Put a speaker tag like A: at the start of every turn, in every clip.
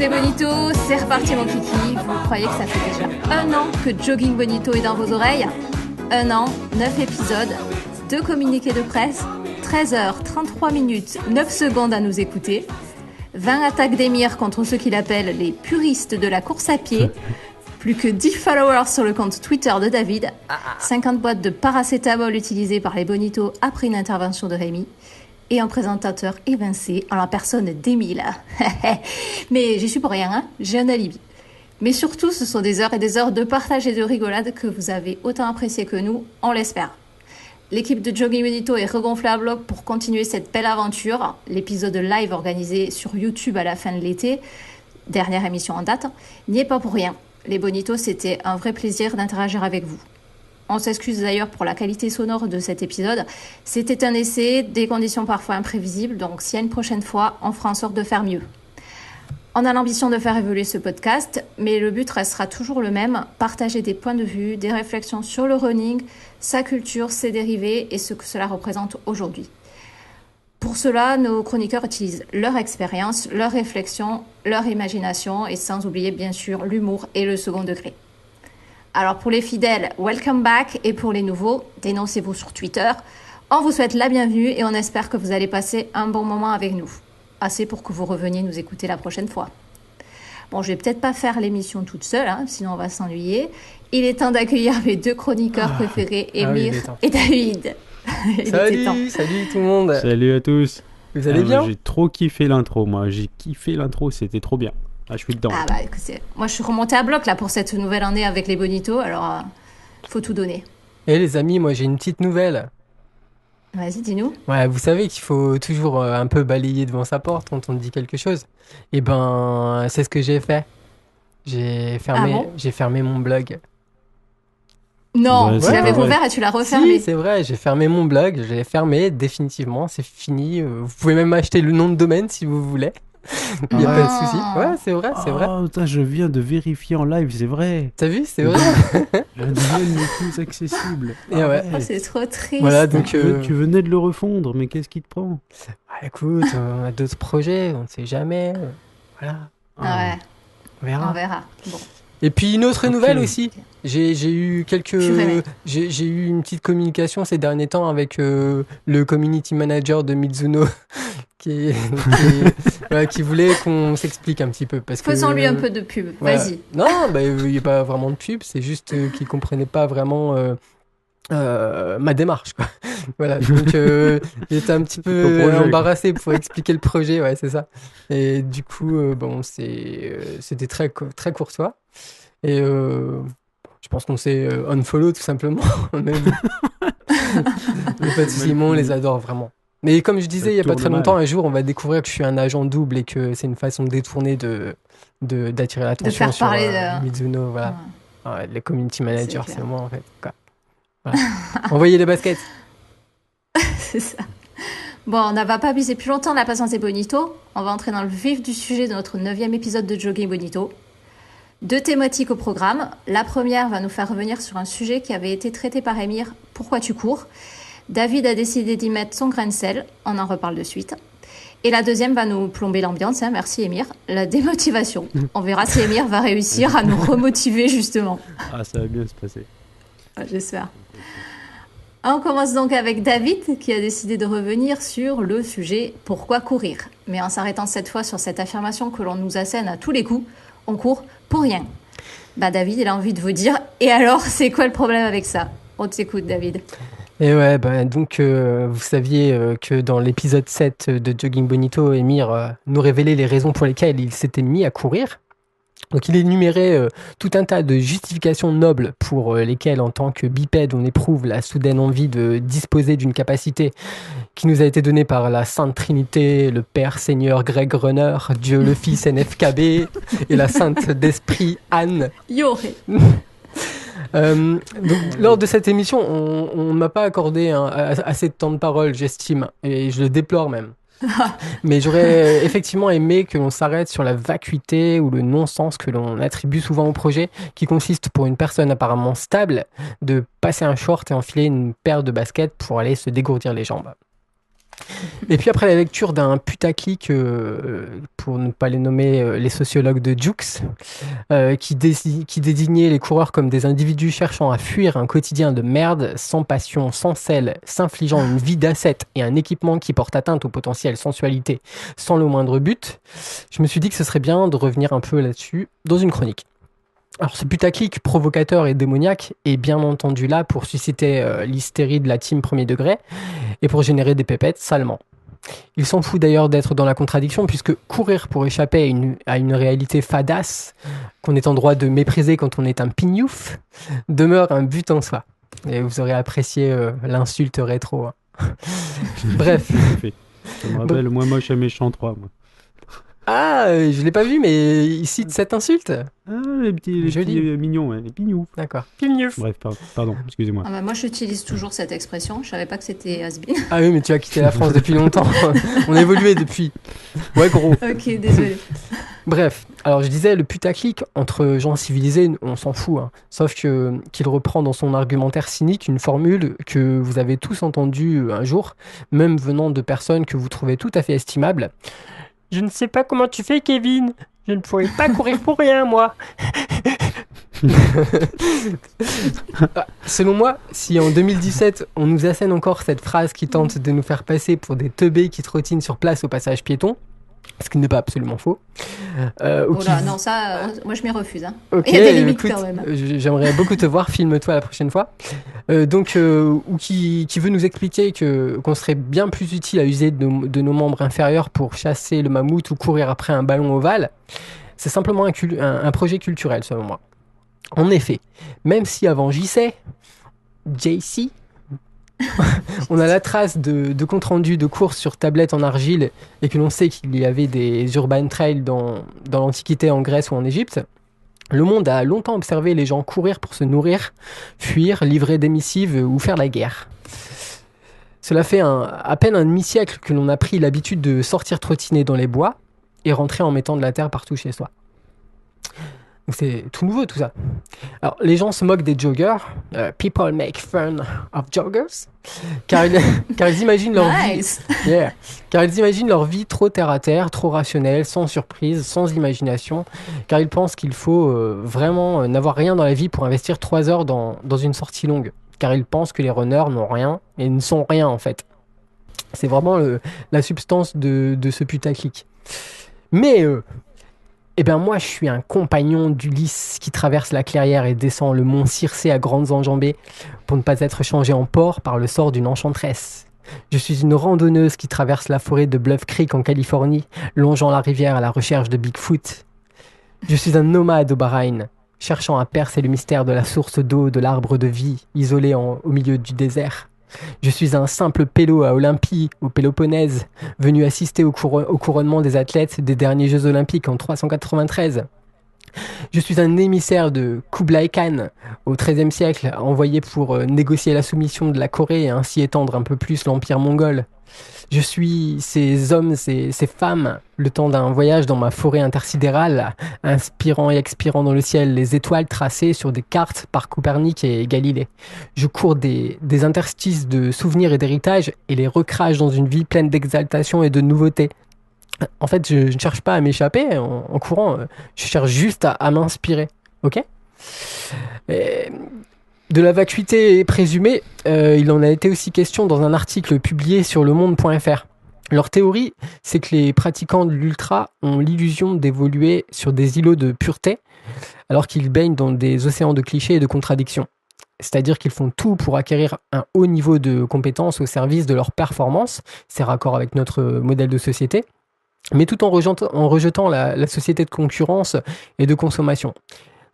A: les bonitos, c'est reparti mon kiki. Vous croyez que ça fait déjà 1 an que Jogging Bonito est dans vos oreilles ? 1 an, 9 épisodes, 2 communiqués de presse, 13 heures, 33 minutes, 9 secondes à nous écouter, 20 attaques d'émir contre ceux qu'il appelle les puristes de la course à pied, plus que 10 followers sur le compte Twitter de David, 50 boîtes de paracétamol utilisées par les bonitos après une intervention de Rémi, et un présentateur évincé en la personne d'Émile. Mais j'y suis pour rien, hein, j'ai un alibi. Mais surtout, ce sont des heures et des heures de partage et de rigolade que vous avez autant apprécié que nous, on l'espère. L'équipe de Jogging Bonito est regonflée à bloc pour continuer cette belle aventure. L'épisode live organisé sur YouTube à la fin de l'été, dernière émission en date, n'y est pas pour rien. Les bonitos, c'était un vrai plaisir d'interagir avec vous. On s'excuse d'ailleurs pour la qualité sonore de cet épisode. C'était un essai, des conditions parfois imprévisibles, donc s'il y a une prochaine fois, on fera en sorte de faire mieux. On a l'ambition de faire évoluer ce podcast, mais le but restera toujours le même, partager des points de vue, des réflexions sur le running, sa culture, ses dérivés et ce que cela représente aujourd'hui. Pour cela, nos chroniqueurs utilisent leur expérience, leur réflexion, leur imagination et sans oublier bien sûr l'humour et le second degré. Alors pour les fidèles, welcome back, et pour les nouveaux, dénoncez-vous sur Twitter. On vous souhaite la bienvenue et on espère que vous allez passer un bon moment avec nous. Assez pour que vous reveniez nous écouter la prochaine fois. Bon, je vais peut-être pas faire l'émission toute seule, hein, sinon on va s'ennuyer. Il est temps d'accueillir mes 2 chroniqueurs préférés, Émir et David.
B: Salut tout le monde.
C: Salut à tous.
B: Vous allez bien ?
C: J'ai trop kiffé l'intro, moi. J'ai kiffé l'intro, c'était trop bien. Ah, je suis dedans.
A: Ah bah écoutez, moi je suis remontée à bloc là pour cette nouvelle année avec les bonitos, alors faut tout donner.
B: Et les amis, moi j'ai une petite nouvelle.
A: Vas-y, dis-nous.
B: Ouais, vous savez qu'il faut toujours un peu balayer devant sa porte quand on dit quelque chose. Et ben, c'est ce que j'ai fait. J'ai fermé mon blog.
A: Non,
C: Ouais,
A: tu l'avais rouvert et tu l'as refermé.
B: Si, c'est vrai, j'ai fermé mon blog, je l'ai fermé définitivement, c'est fini. Vous pouvez même acheter le nom de domaine si vous voulez. Il n'y a pas de souci. Ouais, c'est vrai, c'est vrai.
C: Oh, putain, je viens de vérifier en live, c'est vrai.
B: T'as vu, c'est vrai.
C: Le domaine n'est plus accessible.
B: Et ouais.
A: Oh, c'est trop triste.
B: Voilà, donc
C: Tu venais de le refondre, mais qu'est-ce qui te prend ?
B: écoute, on a d'autres projets, on ne sait jamais. Voilà,
A: Ah ouais,
B: on verra.
A: on verra. Bon.
B: Et puis une autre
C: Ok.
B: nouvelle aussi. J'ai eu
A: Purée.
B: j'ai eu une petite communication ces derniers temps avec le community manager de Mizuno qui voulait qu'on s'explique un petit peu parce que
A: Faisons-lui un peu de pub,
B: voilà.
A: vas-y.
B: Non, bah il n'y a pas vraiment de pub, c'est juste qu'il comprenait pas vraiment ma démarche quoi. Voilà, donc il était un petit peu embarrassé pour expliquer le projet, ouais, c'est ça. Et du coup bon, c'était très courtois. Et je pense qu'on s'est unfollow tout simplement. Mais pas de soucis, on les adore vraiment. Mais comme je disais il n'y a pas très longtemps, un jour on va découvrir que je suis un agent double et que c'est une façon détournée d'attirer l'attention
A: faire
B: sur
A: parler de...
B: Mizuno. Voilà. Ouais, les community managers,
A: C'est
B: c'est
A: clair.
B: moi en fait. Quoi. Voilà. Envoyez les baskets.
A: C'est ça. Bon, on ne va pas abuser plus longtemps de la patience des bonitos. On va entrer dans le vif du sujet de notre 9e épisode de Jogging Bonito. 2 thématiques au programme. La première va nous faire revenir sur un sujet qui avait été traité par Émir, pourquoi tu cours ? David a décidé d'y mettre son grain de sel, on en reparle de suite. Et la deuxième va nous plomber l'ambiance, hein, merci Émir, la démotivation. On verra si Émir va réussir à nous remotiver justement.
C: Ah, ça va bien se passer.
A: J'espère. On commence donc avec David qui a décidé de revenir sur le sujet « Pourquoi courir ?», mais en s'arrêtant cette fois sur cette affirmation que l'on nous assène à tous les coups, on court pour rien. Bah David, il a envie de vous dire « Et alors, c'est quoi le problème avec ça ?» On t'écoute David.
B: Et ouais, bah, donc vous saviez que dans l'épisode 7 de Jogging Bonito, Émir nous révélait les raisons pour lesquelles il s'était mis à courir. Donc il énumérait tout un tas de justifications nobles pour lesquelles, en tant que bipède, on éprouve la soudaine envie de disposer d'une capacité qui nous a été donnée par la Sainte Trinité, le Père Seigneur Greg Runner, Dieu le Fils NFKB et la Sainte d'Esprit Anne.
A: Yoré.
B: Donc, lors de cette émission, on ne m'a pas accordé assez de temps de parole, j'estime, et je le déplore même. Mais j'aurais effectivement aimé que l'on s'arrête sur la vacuité ou le non-sens que l'on attribue souvent au projet, qui consiste pour une personne apparemment stable de passer un short et enfiler une paire de baskets pour aller se dégourdir les jambes. Et puis après la lecture d'un putaclic, pour ne pas les nommer les sociologues de Jukes, qui désignait les coureurs comme des individus cherchant à fuir un quotidien de merde, sans passion, sans sel, s'infligeant une vie d'ascète et un équipement qui porte atteinte au potentiel sensualité sans le moindre but, je me suis dit que ce serait bien de revenir un peu là-dessus dans une chronique. Alors ce putaclic provocateur et démoniaque est bien entendu là pour susciter l'hystérie de la team premier degré et pour générer des pépettes salement. Il s'en fout d'ailleurs d'être dans la contradiction puisque courir pour échapper à une réalité fadasse qu'on est en droit de mépriser quand on est un pignouf demeure un but en soi. Et vous aurez apprécié l'insulte rétro. Hein. Bref.
C: Ça me rappelle Moi moche et méchant 3. Moi.
B: Ah, je l'ai pas vu, mais il cite cette insulte.
C: Ah, les petits mignons, les pignous.
B: D'accord. Pignouf.
C: Bref, pardon, excusez-moi.
A: Ah bah moi, j'utilise toujours cette expression. Je savais pas que c'était has-been.
B: Ah oui, mais tu as quitté la France depuis longtemps. On a évolué depuis. Ouais, gros.
A: Ok, désolé.
B: Bref, alors je disais, le putaclic entre gens civilisés, on s'en fout. Hein. Sauf qu'il reprend dans son argumentaire cynique une formule que vous avez tous entendue un jour, même venant de personnes que vous trouvez tout à fait estimables. Je ne sais pas comment tu fais, Kevin. Je ne pourrais pas courir pour rien, moi. Selon moi, si en 2017, on nous assène encore cette phrase qui tente de nous faire passer pour des teubés qui trottinent sur place au passage piéton, ce qui n'est pas absolument faux.
A: Non, ça, moi je m'y refuse. Hein.
B: Okay,
A: il y a des limites
B: écoute,
A: quand même.
B: J'aimerais beaucoup te voir, filme-toi la prochaine fois. Ou qui veut nous expliquer qu'on serait bien plus utile à user de nos membres inférieurs pour chasser le mammouth ou courir après un ballon ovale. C'est simplement un projet culturel, selon moi. En effet, même si avant JC, on a la trace de compte rendu de courses sur tablette en argile et que l'on sait qu'il y avait des urban trails dans l'Antiquité en Grèce ou en Égypte. Le monde a longtemps observé les gens courir pour se nourrir, fuir, livrer des missives ou faire la guerre. Cela fait à peine un demi-siècle que l'on a pris l'habitude de sortir trottiner dans les bois et rentrer en mettant de la terre partout chez soi. Donc c'est tout nouveau tout ça. Alors les gens se moquent des joggers. People make fun of joggers. Car ils imaginent leur
A: Nice.
B: vie. Yeah. Car ils imaginent leur vie trop terre à terre, trop rationnelle, sans surprise, sans imagination. Car ils pensent qu'il faut vraiment n'avoir rien dans la vie pour investir 3 heures dans une sortie longue. Car ils pensent que les runners n'ont rien et ne sont rien en fait. C'est vraiment la substance de ce putaclic. Mais moi, je suis un compagnon d'Ulysse qui traverse la clairière et descend le mont Circé à grandes enjambées pour ne pas être changé en porc par le sort d'une enchanteresse. Je suis une randonneuse qui traverse la forêt de Bluff Creek en Californie, longeant la rivière à la recherche de Bigfoot. Je suis un nomade au Bahreïn, cherchant à percer le mystère de la source d'eau de l'arbre de vie, isolé au milieu du désert. Je suis un simple pélo à Olympie, au Péloponnèse, venu assister au couronnement des athlètes des derniers Jeux Olympiques en 393. Je suis un émissaire de Kublai Khan au XIIIe siècle, envoyé pour négocier la soumission de la Corée et ainsi étendre un peu plus l'empire mongol. Je suis ces hommes, ces femmes, le temps d'un voyage dans ma forêt intersidérale, inspirant et expirant dans le ciel les étoiles tracées sur des cartes par Copernic et Galilée. Je cours des interstices de souvenirs et d'héritage et les recrache dans une vie pleine d'exaltation et de nouveautés. En fait, je ne cherche pas à m'échapper en courant, je cherche juste à m'inspirer. Ok ? De la vacuité présumée, il en a été aussi question dans un article publié sur lemonde.fr. Leur théorie, c'est que les pratiquants de l'ultra ont l'illusion d'évoluer sur des îlots de pureté, alors qu'ils baignent dans des océans de clichés et de contradictions. C'est-à-dire qu'ils font tout pour acquérir un haut niveau de compétences au service de leur performance, c'est raccord avec notre modèle de société, mais tout en rejetant la société de concurrence et de consommation.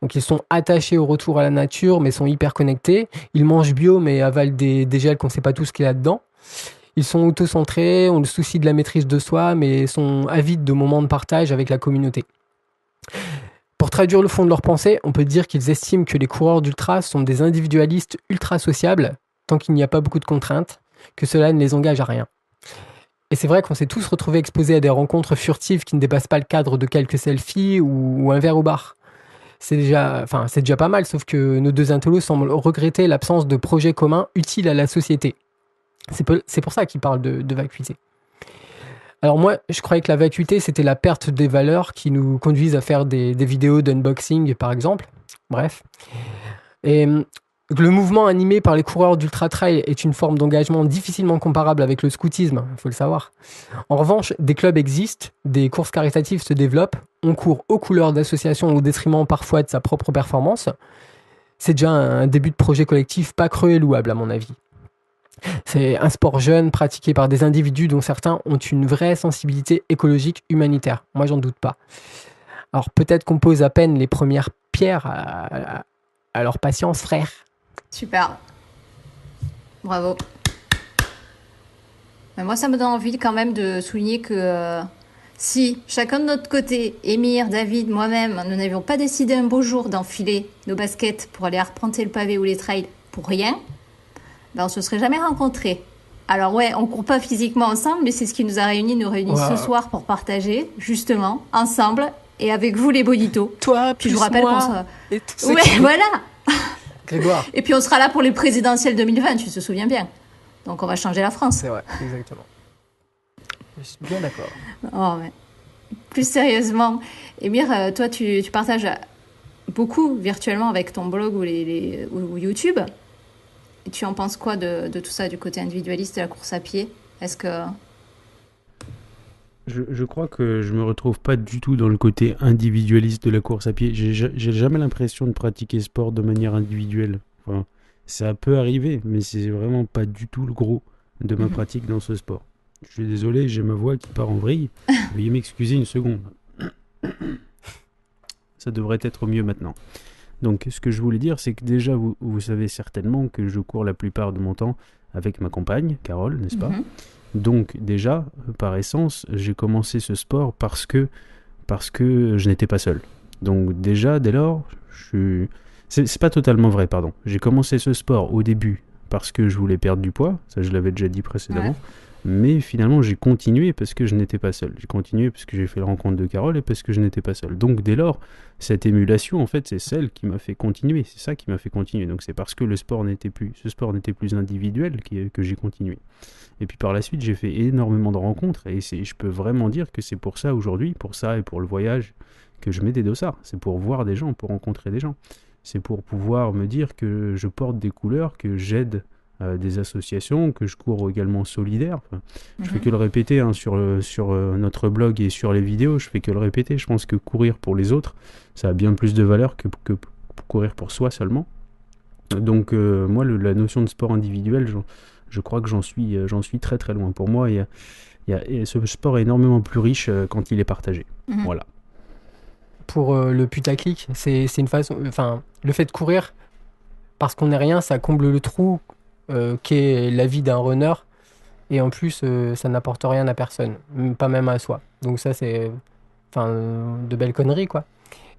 B: Donc ils sont attachés au retour à la nature, mais sont hyper connectés. Ils mangent bio, mais avalent des gels qu'on ne sait pas tout ce qu'il y a dedans. Ils sont auto-centrés, ont le souci de la maîtrise de soi, mais sont avides de moments de partage avec la communauté. Pour traduire le fond de leur pensée, on peut dire qu'ils estiment que les coureurs d'ultra sont des individualistes ultra sociables, tant qu'il n'y a pas beaucoup de contraintes, que cela ne les engage à rien. Et c'est vrai qu'on s'est tous retrouvés exposés à des rencontres furtives qui ne dépassent pas le cadre de quelques selfies ou un verre au bar. C'est déjà pas mal, sauf que nos deux intellos semblent regretter l'absence de projets communs utiles à la société. C'est pour ça qu'il parle de vacuité. Alors moi, je croyais que la vacuité, c'était la perte des valeurs qui nous conduisent à faire des vidéos d'unboxing, par exemple. Bref. Et le mouvement animé par les coureurs d'ultra-trail est une forme d'engagement difficilement comparable avec le scoutisme, il faut le savoir. En revanche, des clubs existent, des courses caritatives se développent, on court aux couleurs d'associations au détriment parfois de sa propre performance. C'est déjà un début de projet collectif pas creux et louable, à mon avis. C'est un sport jeune pratiqué par des individus dont certains ont une vraie sensibilité écologique humanitaire. Moi, j'en doute pas. Alors peut-être qu'on pose à peine les premières pierres à leur patience, frère.
A: Super. Bravo. Mais moi, ça me donne envie quand même de souligner que si chacun de notre côté, Émir, David, moi-même, nous n'avions pas décidé un beau jour d'enfiler nos baskets pour aller arpenter le pavé ou les trails pour rien, ben on se serait jamais rencontrés. Alors ouais, on court pas physiquement ensemble, mais c'est ce qui nous a réunis, ce soir pour partager, justement, ensemble, et avec vous les bonitos.
B: Toi,
A: puis je vous rappelle qu'on sera...
B: Et tout
A: ouais, voilà.
B: Grégoire.
A: Et puis on sera là pour les présidentielles 2020, tu te souviens bien. Donc on va changer la France.
B: C'est vrai, exactement. Je suis bien d'accord.
A: Oh, mais... Plus sérieusement, Émir, toi tu partages beaucoup virtuellement avec ton blog ou YouTube. Et tu en penses quoi de tout ça, du côté individualiste de la course à pied? Est-ce que...
C: Je crois que je me retrouve pas du tout dans le côté individualiste de la course à pied. J'ai jamais l'impression de pratiquer sport de manière individuelle. Enfin, ça peut arriver, mais c'est vraiment pas du tout le gros de ma pratique dans ce sport. Je suis désolé, j'ai ma voix qui part en vrille. Veuillez m'excuser une seconde. Ça devrait être mieux maintenant. Donc, ce que je voulais dire, c'est que déjà, vous savez certainement que je cours la plupart de mon temps avec ma compagne, Carole, n'est-ce pas? Donc, déjà, par essence, j'ai commencé ce sport parce que je n'étais pas seul. Donc, déjà, dès lors, c'est pas totalement vrai, pardon. J'ai commencé ce sport au début parce que je voulais perdre du poids, ça je l'avais déjà dit précédemment. Ouais. Mais finalement, j'ai continué parce que je n'étais pas seul. J'ai continué parce que j'ai fait la rencontre de Carole et parce que je n'étais pas seul. Donc, dès lors, cette émulation, en fait, c'est celle qui m'a fait continuer. C'est ça qui m'a fait continuer. Donc, c'est parce que ce sport n'était plus individuel que j'ai continué. Et puis, par la suite, j'ai fait énormément de rencontres. Et je peux vraiment dire que c'est pour ça aujourd'hui, pour ça et pour le voyage, que je mets des dossards. C'est pour voir des gens, pour rencontrer des gens. C'est pour pouvoir me dire que je porte des couleurs, que j'aide des associations, que je cours également solidaire. Enfin, je fais que le répéter sur notre blog et sur les vidéos, je fais que le répéter. Je pense que courir pour les autres, ça a bien plus de valeur que courir pour soi seulement. Donc moi, la notion de sport individuel, je crois que j'en suis très très loin. Pour moi, ce sport est énormément plus riche quand il est partagé. Voilà.
B: Pour le putaclic, c'est une façon... Enfin, le fait de courir, parce qu'on n'est rien, ça comble le trou qu'est la vie d'un runner, et en plus ça n'apporte rien à personne, pas même à soi, donc ça c'est de belles conneries quoi.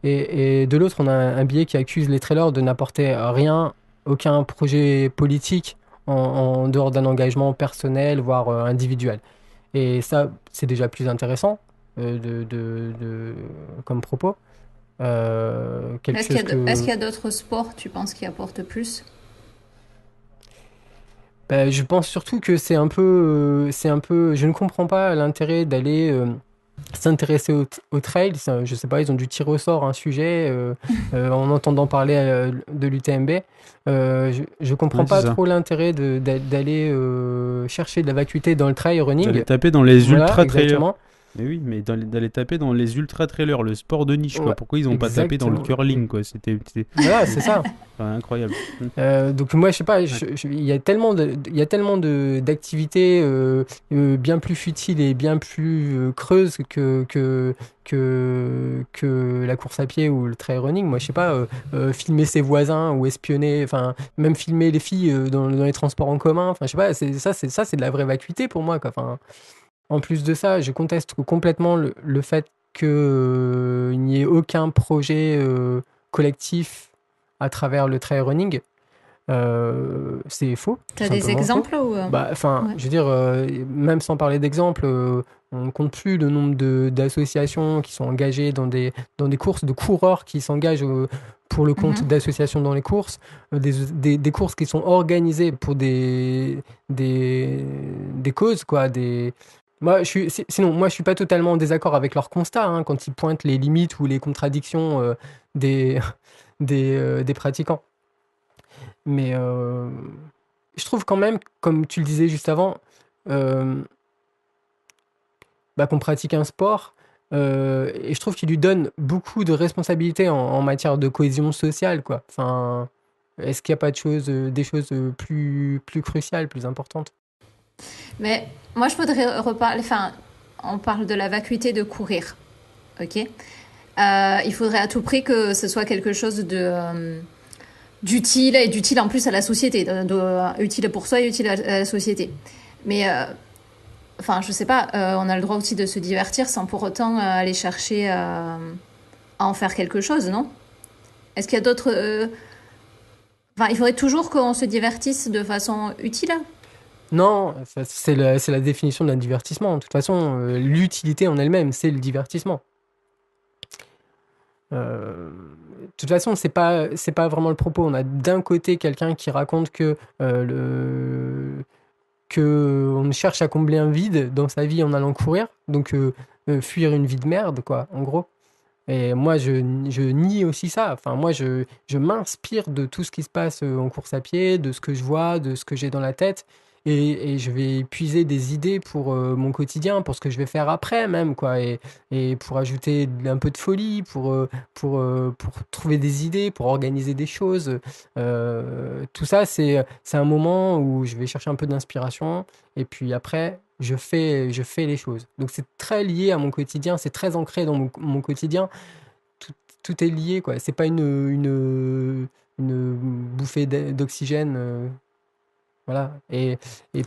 B: Et de l'autre on a un biais qui accuse les trailers de n'apporter rien, aucun projet politique en dehors d'un engagement personnel voire individuel, et ça c'est déjà plus intéressant comme propos.
A: Est-ce qu'il y a d'autres sports tu penses qui apportent plus?
B: Je pense surtout que c'est un peu, je ne comprends pas l'intérêt d'aller s'intéresser au trail. Je sais pas, ils ont dû tirer au sort un sujet en entendant parler de l'UTMB. Je comprends pas trop l'intérêt d'aller chercher de la vacuité dans le trail running.
C: D'aller taper dans les ultra trailers.
B: Exactement.
C: Mais oui, mais d'aller taper dans les ultra-trailers, le sport de niche, quoi. Pourquoi ils n'ont pas tapé dans le curling, quoi? C'était...
B: Voilà, c'est ça.
C: Incroyable.
B: Donc moi, je sais pas, il y a tellement d'activités bien plus futiles et bien plus creuses que la course à pied ou le trail running. Moi, je sais pas, filmer ses voisins ou espionner, enfin, même filmer les filles dans les transports en commun. Enfin, je sais pas, c'est de la vraie vacuité pour moi, quoi. Enfin... En plus de ça, je conteste complètement le fait qu'il n'y ait aucun projet collectif à travers le trail running. c'est faux.
A: T'as
B: tout
A: des
B: simplement faux.
A: exemples ou...
B: Bah, enfin,
A: Ouais.
B: je veux dire, même sans parler d'exemples, on ne compte plus le nombre d'associations qui sont engagées dans des courses, de coureurs qui s'engagent pour le compte
A: Mhm.
B: d'associations dans les courses, des courses qui sont organisées pour des causes, quoi. Sinon, moi, je suis pas totalement en désaccord avec leur constat, hein, quand ils pointent les limites ou les contradictions des, des pratiquants. Mais je trouve quand même, comme tu le disais juste avant, euh, qu'on pratique un sport. Et je trouve qu'il lui donne beaucoup de responsabilités en matière de cohésion sociale, quoi. Enfin, est-ce qu'il n'y a pas des choses plus cruciales, plus importantes?
A: Mais moi, je voudrais reparler... Enfin, on parle de la vacuité de courir, ok? Il faudrait à tout prix que ce soit quelque chose d'utile et d'utile en plus à la société, utile pour soi et utile à la société. Mais enfin, je sais pas, on a le droit aussi de se divertir sans pour autant aller chercher à en faire quelque chose, non? Est-ce qu'il y a d'autres... Enfin, il faudrait toujours qu'on se divertisse de façon utile.
B: Non, c'est la définition d'un divertissement. De toute façon, l'utilité en elle-même, c'est le divertissement. De toute façon, c'est pas vraiment le propos. On a d'un côté quelqu'un qui raconte que on cherche à combler un vide dans sa vie en allant courir, donc fuir une vie de merde, quoi, en gros. Et moi, je nie aussi ça. Enfin, moi, je m'inspire de tout ce qui se passe en course à pied, de ce que je vois, de ce que j'ai dans la tête. Et je vais puiser des idées pour mon quotidien, pour ce que je vais faire après même, quoi. Et pour ajouter un peu de folie, pour trouver des idées, pour organiser des choses. Tout ça, c'est un moment où je vais chercher un peu d'inspiration. Et puis après, je fais les choses. Donc c'est très lié à mon quotidien, c'est très ancré dans mon quotidien. Tout, tout est lié, quoi. C'est pas une bouffée d'oxygène. Voilà. Et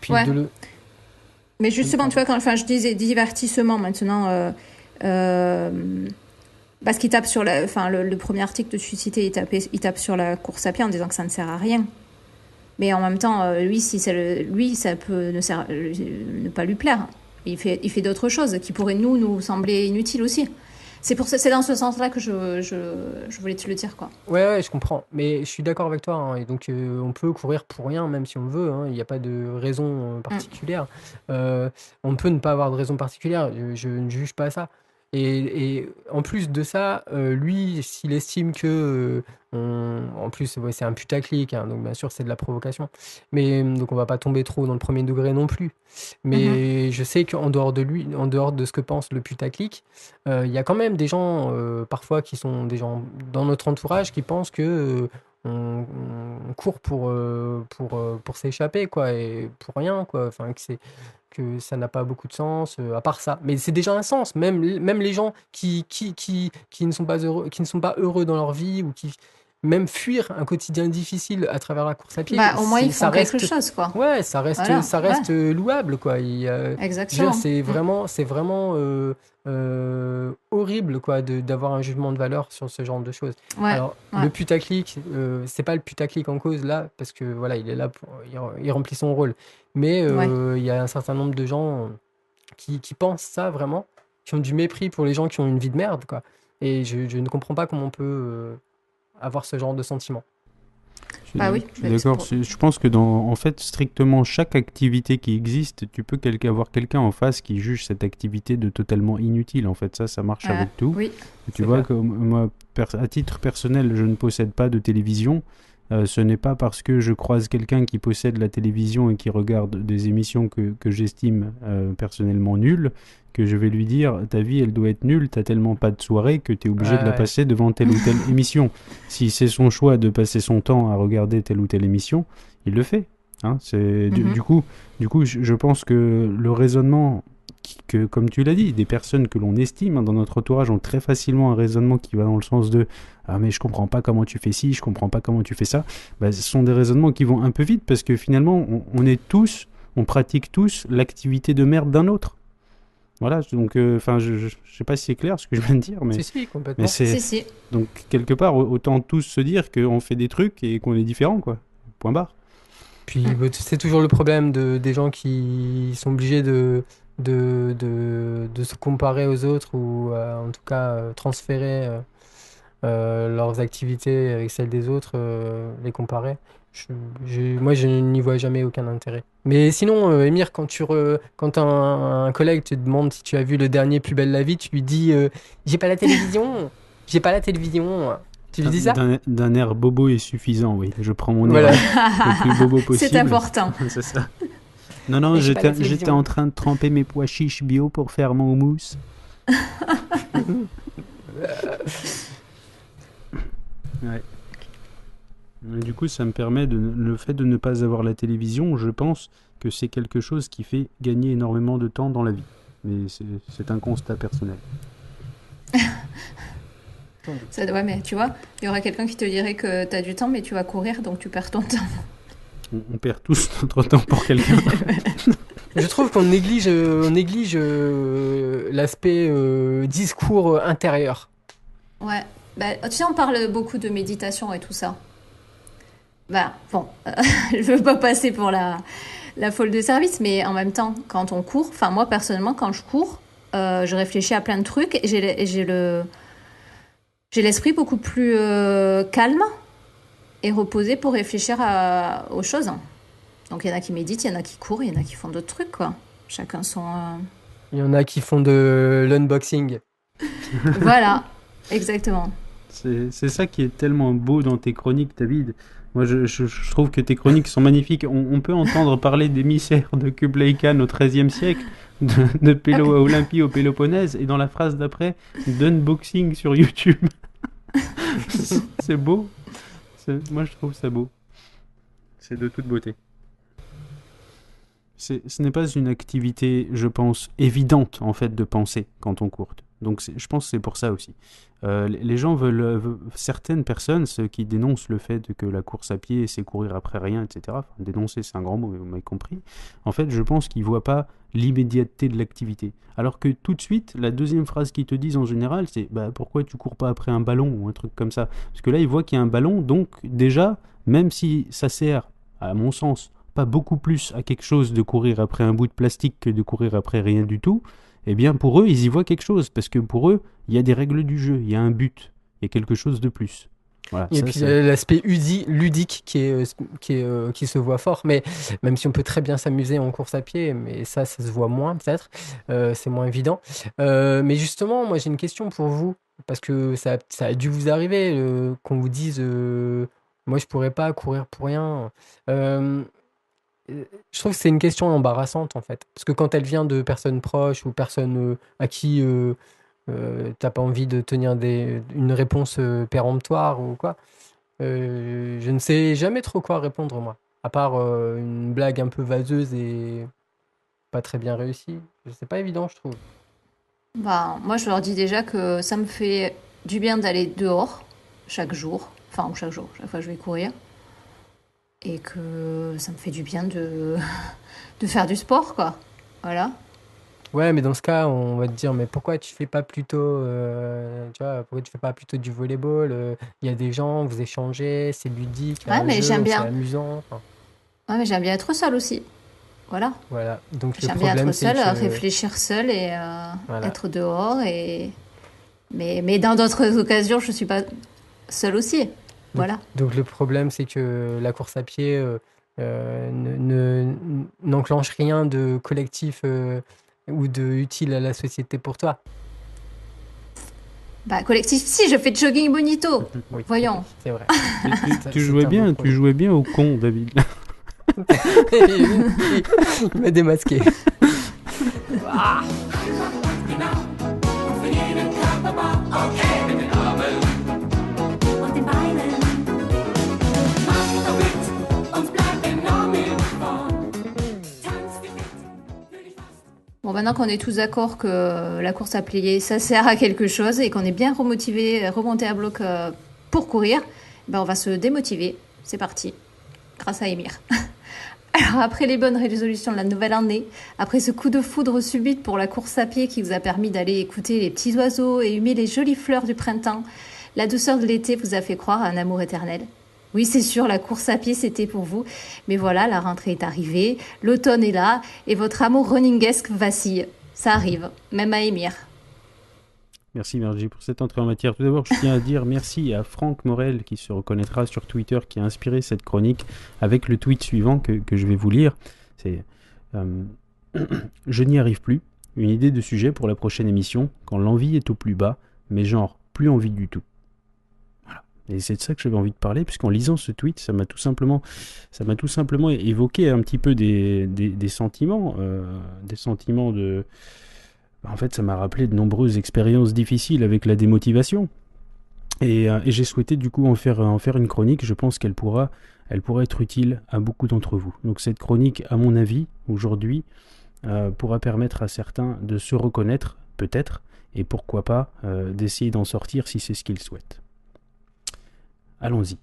B: puis
A: Ouais. Mais
B: Oui,
A: justement, tu
B: pardon.
A: vois, quand enfin, je disais divertissement maintenant, euh, parce qu'il tape sur la, enfin, le premier article que tu citais, il tape sur la course à pied en disant que ça ne sert à rien. Mais en même temps, lui, si ça lui, ça peut ne pas lui plaire. Il fait d'autres choses qui pourraient nous sembler inutiles aussi. C'est dans ce sens-là que je voulais te le dire, quoi.
B: Ouais, je comprends. Mais je suis d'accord avec toi, hein. Et donc, on peut courir pour rien, même si on veut, hein. Il n'y a pas de raison
A: Mm.
B: particulière. Euh, on peut ne pas avoir de raison particulière. Je ne juge pas ça. Et en plus de ça, lui, s'il estime que, en plus, ouais, c'est un putaclic, hein, donc bien sûr, c'est de la provocation. Mais donc, on va pas tomber trop dans le premier degré non plus.
A: Mhm.
B: Mais je sais qu'en dehors de lui, en dehors de ce que pense le putaclic, il y a quand même des gens, parfois, qui sont des gens dans notre entourage qui pensent que on court pour s'échapper, quoi, et pour rien, quoi. Enfin, que ça n'a pas beaucoup de sens, à part ça. Mais c'est déjà un sens. Même les gens qui ne sont pas heureux, qui ne sont pas heureux dans leur vie ou qui même fuir un quotidien difficile à travers la course à pied,
A: Bah, au moins, ils
B: ça
A: font quelque
B: reste,
A: chose, quoi.
B: ouais,
A: Voilà,
B: ça
A: ouais,
B: reste louable, quoi. Je veux dire,
A: exactement.
B: c'est vraiment horrible, quoi, d'avoir un jugement de valeur sur ce genre de choses.
A: Ouais,
B: Alors,
A: ouais.
B: le putaclic, c'est pas le putaclic en cause là, parce que voilà, il est là il remplit son rôle. Mais
A: Ouais.
B: il y a un certain nombre de gens qui pensent ça vraiment, qui ont du mépris pour les gens qui ont une vie de merde, quoi. Et je ne comprends pas comment on peut avoir ce genre de sentiment.
A: Bah oui,
C: Je suis d'accord. Je pense que dans, en fait, strictement chaque activité qui existe, tu peux avoir quelqu'un en face qui juge cette activité de totalement inutile. En fait, ça marche avec tout.
A: oui.
C: Et tu
B: C'est
C: vois,
B: clair.
C: comme moi, à titre personnel, je ne possède pas de télévision. Ce n'est pas parce que je croise quelqu'un qui possède la télévision et qui regarde des émissions que j'estime personnellement nulles que je vais lui dire ta vie elle doit être nulle, t'as tellement pas de soirée que t'es obligé de la
B: Ouais,
C: passer devant telle ou telle émission. Si c'est son choix de passer son temps à regarder telle ou telle émission, il le fait. Hein,
A: Mhm.
C: du coup, je pense que le raisonnement que, comme tu l'as dit, des personnes que l'on estime dans notre entourage ont très facilement un raisonnement qui va dans le sens de ah mais je comprends pas comment tu fais ci, je comprends pas comment tu fais ça. Bah, ce sont des raisonnements qui vont un peu vite parce que finalement on pratique tous l'activité de merde d'un autre. Voilà, donc enfin je sais pas si c'est clair ce que je viens de dire,
B: si,
C: mais
B: complètement.
C: c'est
A: Si, si.
C: donc quelque part autant tous se dire qu'on fait des trucs et qu'on est différents quoi. point barre.
B: Puis c'est toujours le problème des gens qui sont obligés de se comparer aux autres ou en tout cas transférer leurs activités avec celles des autres, les comparer. Moi, je n'y vois jamais aucun intérêt. Mais sinon, Émir, quand un collègue te demande si tu as vu le dernier Plus belle la vie, tu lui dis j'ai pas la télévision, j'ai pas la télévision. Tu lui dis ça?
C: D'un air bobo et suffisant, oui. Je prends mon
B: Voilà.
C: air le plus bobo possible.
A: C'est important.
C: C'est ça. Non,
B: Mais j'ai pas la
C: j'étais
B: télévision.
C: en train de tremper mes pois chiches bio pour faire mon houmous. Ouais. Et du coup, ça me permet le fait de ne pas avoir la télévision, je pense que c'est quelque chose qui fait gagner énormément de temps dans la vie. Mais c'est un constat personnel.
A: Ouais, mais tu vois, il y aura quelqu'un qui te dirait que tu as du temps, mais tu vas courir, donc tu perds ton temps.
C: On perd tous notre temps pour quelqu'un.
B: Je trouve qu'on néglige l'aspect discours intérieur.
A: Ouais, bah, tu sais, on parle beaucoup de méditation et tout ça. Bah, bon, je veux pas passer pour la folle de service, mais en même temps, quand on court, enfin, moi, personnellement, quand je cours, je réfléchis à plein de trucs et j'ai l'esprit beaucoup plus calme et reposé pour réfléchir aux choses. Donc, il y en a qui méditent, il y en a qui courent, il y en a qui font d'autres trucs, quoi. Chacun son...
B: Il y en a qui font de l'unboxing.
A: Voilà, exactement.
C: C'est ça qui est tellement beau dans tes chroniques, David. Moi, je trouve que tes chroniques sont magnifiques. On peut entendre parler d'émissaires de Kublai Khan au XIIIe siècle, de Pélo à Olympie au Péloponnèse, et dans la phrase d'après, d'unboxing sur YouTube. C'est beau. Moi, je trouve ça beau. C'est de toute beauté. Ce n'est pas une activité, je pense, évidente, en fait, de penser quand on court. Donc, je pense que c'est pour ça aussi. Les gens certaines personnes, ceux qui dénoncent le fait que la course à pied, c'est courir après rien, etc. Enfin, dénoncer, c'est un grand mot, mais vous m'avez compris. En fait, je pense qu'ils ne voient pas l'immédiateté de l'activité. Alors que tout de suite, la deuxième phrase qu'ils te disent en général, c'est pourquoi tu cours pas après un ballon ou un truc comme ça? Parce que là, ils voient qu'il y a un ballon, donc déjà, même si ça sert, à mon sens, pas beaucoup plus à quelque chose de courir après un bout de plastique que de courir après rien du tout, eh bien pour eux, ils y voient quelque chose, parce que pour eux, il y a des règles du jeu, il y a un but, il y a quelque chose de plus. Voilà,
B: Et puis il y a l'aspect ludique qui se voit fort, mais même si on peut très bien s'amuser en course à pied, mais ça se voit moins peut-être, c'est moins évident. Mais justement, moi j'ai une question pour vous, parce que ça a dû vous arriver qu'on vous dise moi je pourrais pas courir pour rien. Je trouve que c'est une question embarrassante en fait, parce que quand elle vient de personnes proches ou personnes à qui t'as pas envie de tenir une réponse péremptoire ou quoi, je ne sais jamais trop quoi répondre moi, à part une blague un peu vaseuse et pas très bien réussie. C'est pas évident, je trouve.
A: Bah, moi, je leur dis déjà que ça me fait du bien d'aller dehors chaque jour, enfin chaque jour, chaque fois que je vais courir, et que ça me fait du bien de faire du sport, quoi. Voilà.
B: Ouais, mais dans ce cas, on va te dire, mais pourquoi tu fais pas plutôt, tu vois, pourquoi tu fais pas plutôt du volleyball? Il y a des gens, vous échangez, c'est ludique, il y a
A: Ouais,
B: un
A: mais
B: jeu,
A: j'aime
B: c'est
A: bien.
B: amusant. Enfin,
A: Ouais, mais j'aime bien être seule aussi. Voilà.
B: voilà. Donc le
A: J'aime bien
B: problème,
A: être
B: c'est
A: seule,
B: que
A: réfléchir seule et
B: voilà.
A: être dehors. Mais dans d'autres occasions, je suis pas seule aussi. Voilà.
B: Donc le problème, c'est que la course à pied n'enclenche rien de collectif ou de utile à la société pour toi.
A: Bah, collectif, si, je fais de jogging bonito.
B: Oui,
A: Voyons.
B: c'est vrai.
C: Tu jouais bien au con, David.
B: Il m'a démasqué.
A: Bon, maintenant qu'on est tous d'accord que la course à pied, ça sert à quelque chose et qu'on est bien remotivé, remonté à bloc pour courir, ben on va se démotiver. C'est parti. Grâce à Émir. Alors, après les bonnes résolutions de la nouvelle année, après ce coup de foudre subite pour la course à pied qui vous a permis d'aller écouter les petits oiseaux et humer les jolies fleurs du printemps, la douceur de l'été vous a fait croire à un amour éternel. Oui, c'est sûr, la course à pied, c'était pour vous. Mais voilà, la rentrée est arrivée, l'automne est là, et votre amour runningesque vacille. Ça arrive, même à Émir.
C: Merci Virginie pour cette entrée en matière. Tout d'abord, je tiens à dire merci à Franck Morel qui se reconnaîtra sur Twitter, qui a inspiré cette chronique avec le tweet suivant que je vais vous lire. C'est je n'y arrive plus. Une idée de sujet pour la prochaine émission, quand l'envie est au plus bas, mais genre plus envie du tout. Voilà. Et c'est de ça que j'avais envie de parler, puisqu'en lisant ce tweet, ça m'a tout simplement évoqué un petit peu des sentiments de... En fait, ça m'a rappelé de nombreuses expériences difficiles avec la démotivation. Et j'ai souhaité du coup en faire une chronique. Je pense qu'elle pourra être utile à beaucoup d'entre vous. Donc cette chronique, à mon avis, aujourd'hui, pourra permettre à certains de se reconnaître, peut-être, et pourquoi pas d'essayer d'en sortir si c'est ce qu'ils souhaitent. Allons-y.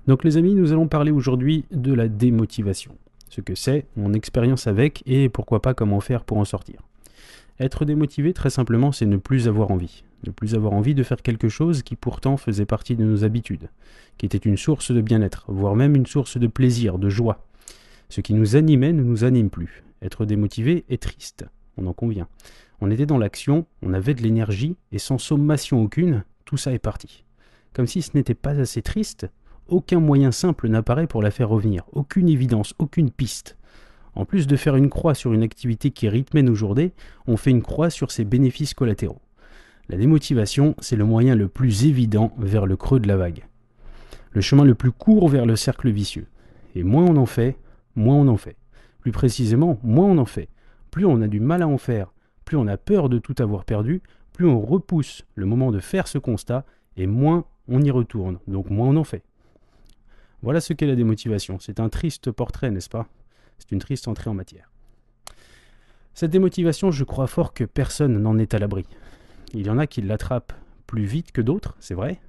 C: Donc les amis, nous allons parler aujourd'hui de la démotivation. Ce que c'est, mon expérience avec, et pourquoi pas comment faire pour en sortir. Être démotivé, très simplement, c'est ne plus avoir envie. Ne plus avoir envie de faire quelque chose qui pourtant faisait partie de nos habitudes, qui était une source de bien-être, voire même une source de plaisir, de joie. Ce qui nous animait ne nous anime plus. Être démotivé est triste, on en convient. On était dans l'action, on avait de l'énergie, et sans sommation aucune, tout ça est parti. Comme si ce n'était pas assez triste, aucun moyen simple n'apparaît pour la faire revenir, aucune évidence, aucune piste. En plus de faire une croix sur une activité qui rythmait nos journées, on fait une croix sur ses bénéfices collatéraux. La démotivation, c'est le moyen le plus évident vers le creux de la vague. Le chemin le plus court vers le cercle vicieux. Et moins on en fait, moins on en fait. Plus précisément, moins on en fait. Plus on a du mal à en faire, plus on a peur de tout avoir perdu, plus on repousse le moment de faire ce constat, et moins on y retourne, donc moins on en fait. Voilà ce qu'est la démotivation. C'est un triste portrait, n'est-ce pas ? C'est une triste entrée en matière. Cette démotivation, je crois fort que personne n'en est à l'abri. Il y en a qui l'attrapent plus vite que d'autres, c'est vrai.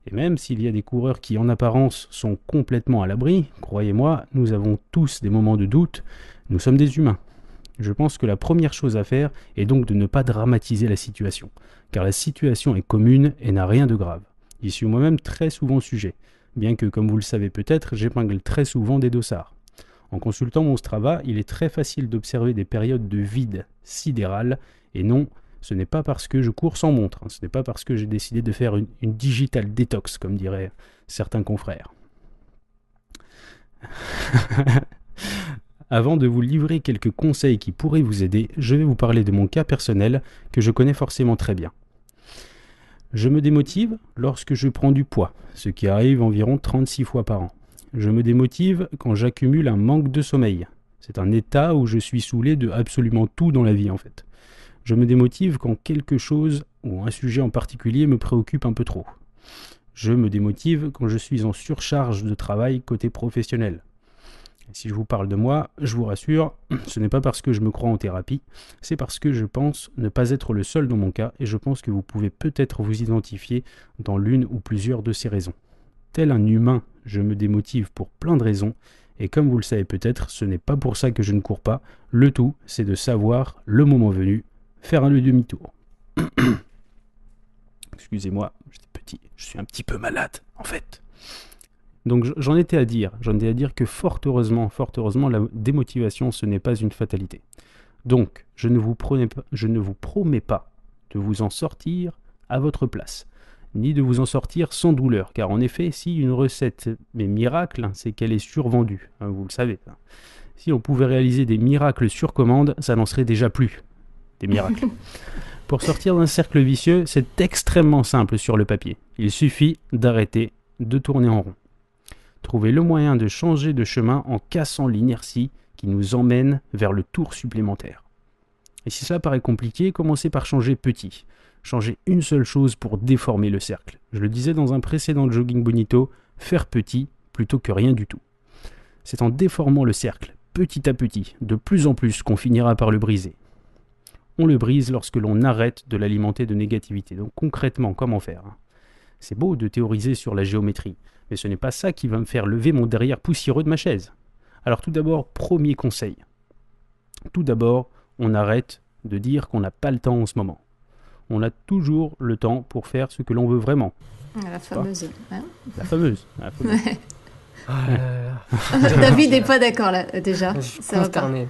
C: Et même s'il y a des coureurs qui, en apparence, sont complètement à l'abri, croyez-moi, nous avons tous des moments de doute, nous sommes des humains. Je pense que la première chose à faire est donc de ne pas dramatiser la situation, car la situation est commune et n'a rien de grave. J'y suis moi-même très souvent sujet, bien que, comme vous le savez peut-être, j'épingle très souvent des dossards. En consultant mon Strava, il est très facile d'observer des périodes de vide sidéral, et non, ce n'est pas parce que je cours sans montre, ce n'est pas parce que j'ai décidé de faire une digital détox, comme diraient certains confrères. Avant de vous livrer quelques conseils qui pourraient vous aider, je vais vous parler de mon cas personnel que je connais forcément très bien. Je me démotive lorsque je prends du poids, ce qui arrive environ 36 fois par an. Je me démotive quand j'accumule un manque de sommeil. C'est un état où je suis saoulé de absolument tout dans la vie en fait. Je me démotive quand quelque chose ou un sujet en particulier me préoccupe un peu trop. Je me démotive quand je suis en surcharge de travail côté professionnel. Et si je vous parle de moi, je vous rassure, ce n'est pas parce que je me crois en thérapie, c'est parce que je pense ne pas être le seul dans mon cas et je pense que vous pouvez peut-être vous identifier dans l'une ou plusieurs de ces raisons. Tel un humain, je me démotive pour plein de raisons, et comme vous le savez peut-être, ce n'est pas pour ça que je ne cours pas. Le tout, c'est de savoir, le moment venu, faire un demi-tour. Excusez-moi, j'étais petit, je suis un petit peu malade, en fait. Donc j'en étais à dire que fort heureusement, la démotivation, ce n'est pas une fatalité. Donc, je ne vous promets pas de vous en sortir à votre place, ni de vous en sortir sans douleur, car en effet, si une recette est miracle, c'est qu'elle est survendue, vous le savez. Si on pouvait réaliser des miracles sur commande, ça n'en serait déjà plus, des miracles. Pour sortir d'un cercle vicieux, c'est extrêmement simple sur le papier. Il suffit d'arrêter de tourner en rond. Trouver le moyen de changer de chemin en cassant l'inertie qui nous emmène vers le tour supplémentaire. Et si cela paraît compliqué, commencez par changer petit. Changer une seule chose pour déformer le cercle. Je le disais dans un précédent Jogging Bonito, faire petit plutôt que rien du tout. C'est en déformant le cercle, petit à petit, de plus en plus, qu'on finira par le briser. On le brise lorsque l'on arrête de l'alimenter de négativité. Donc concrètement, comment faire ? C'est beau de théoriser sur la géométrie, mais ce n'est pas ça qui va me faire lever mon derrière poussiéreux de ma chaise. Alors tout d'abord, premier conseil. Tout d'abord, on arrête de dire qu'on n'a pas le temps en ce moment. On a toujours le temps pour faire ce que l'on veut vraiment.
A: La fameuse. Hein.
C: La fameuse.
A: Ouais.
B: Ah là là.
A: David n'est pas d'accord là, déjà.
B: Je suis
A: Ça va pas.
B: consterné.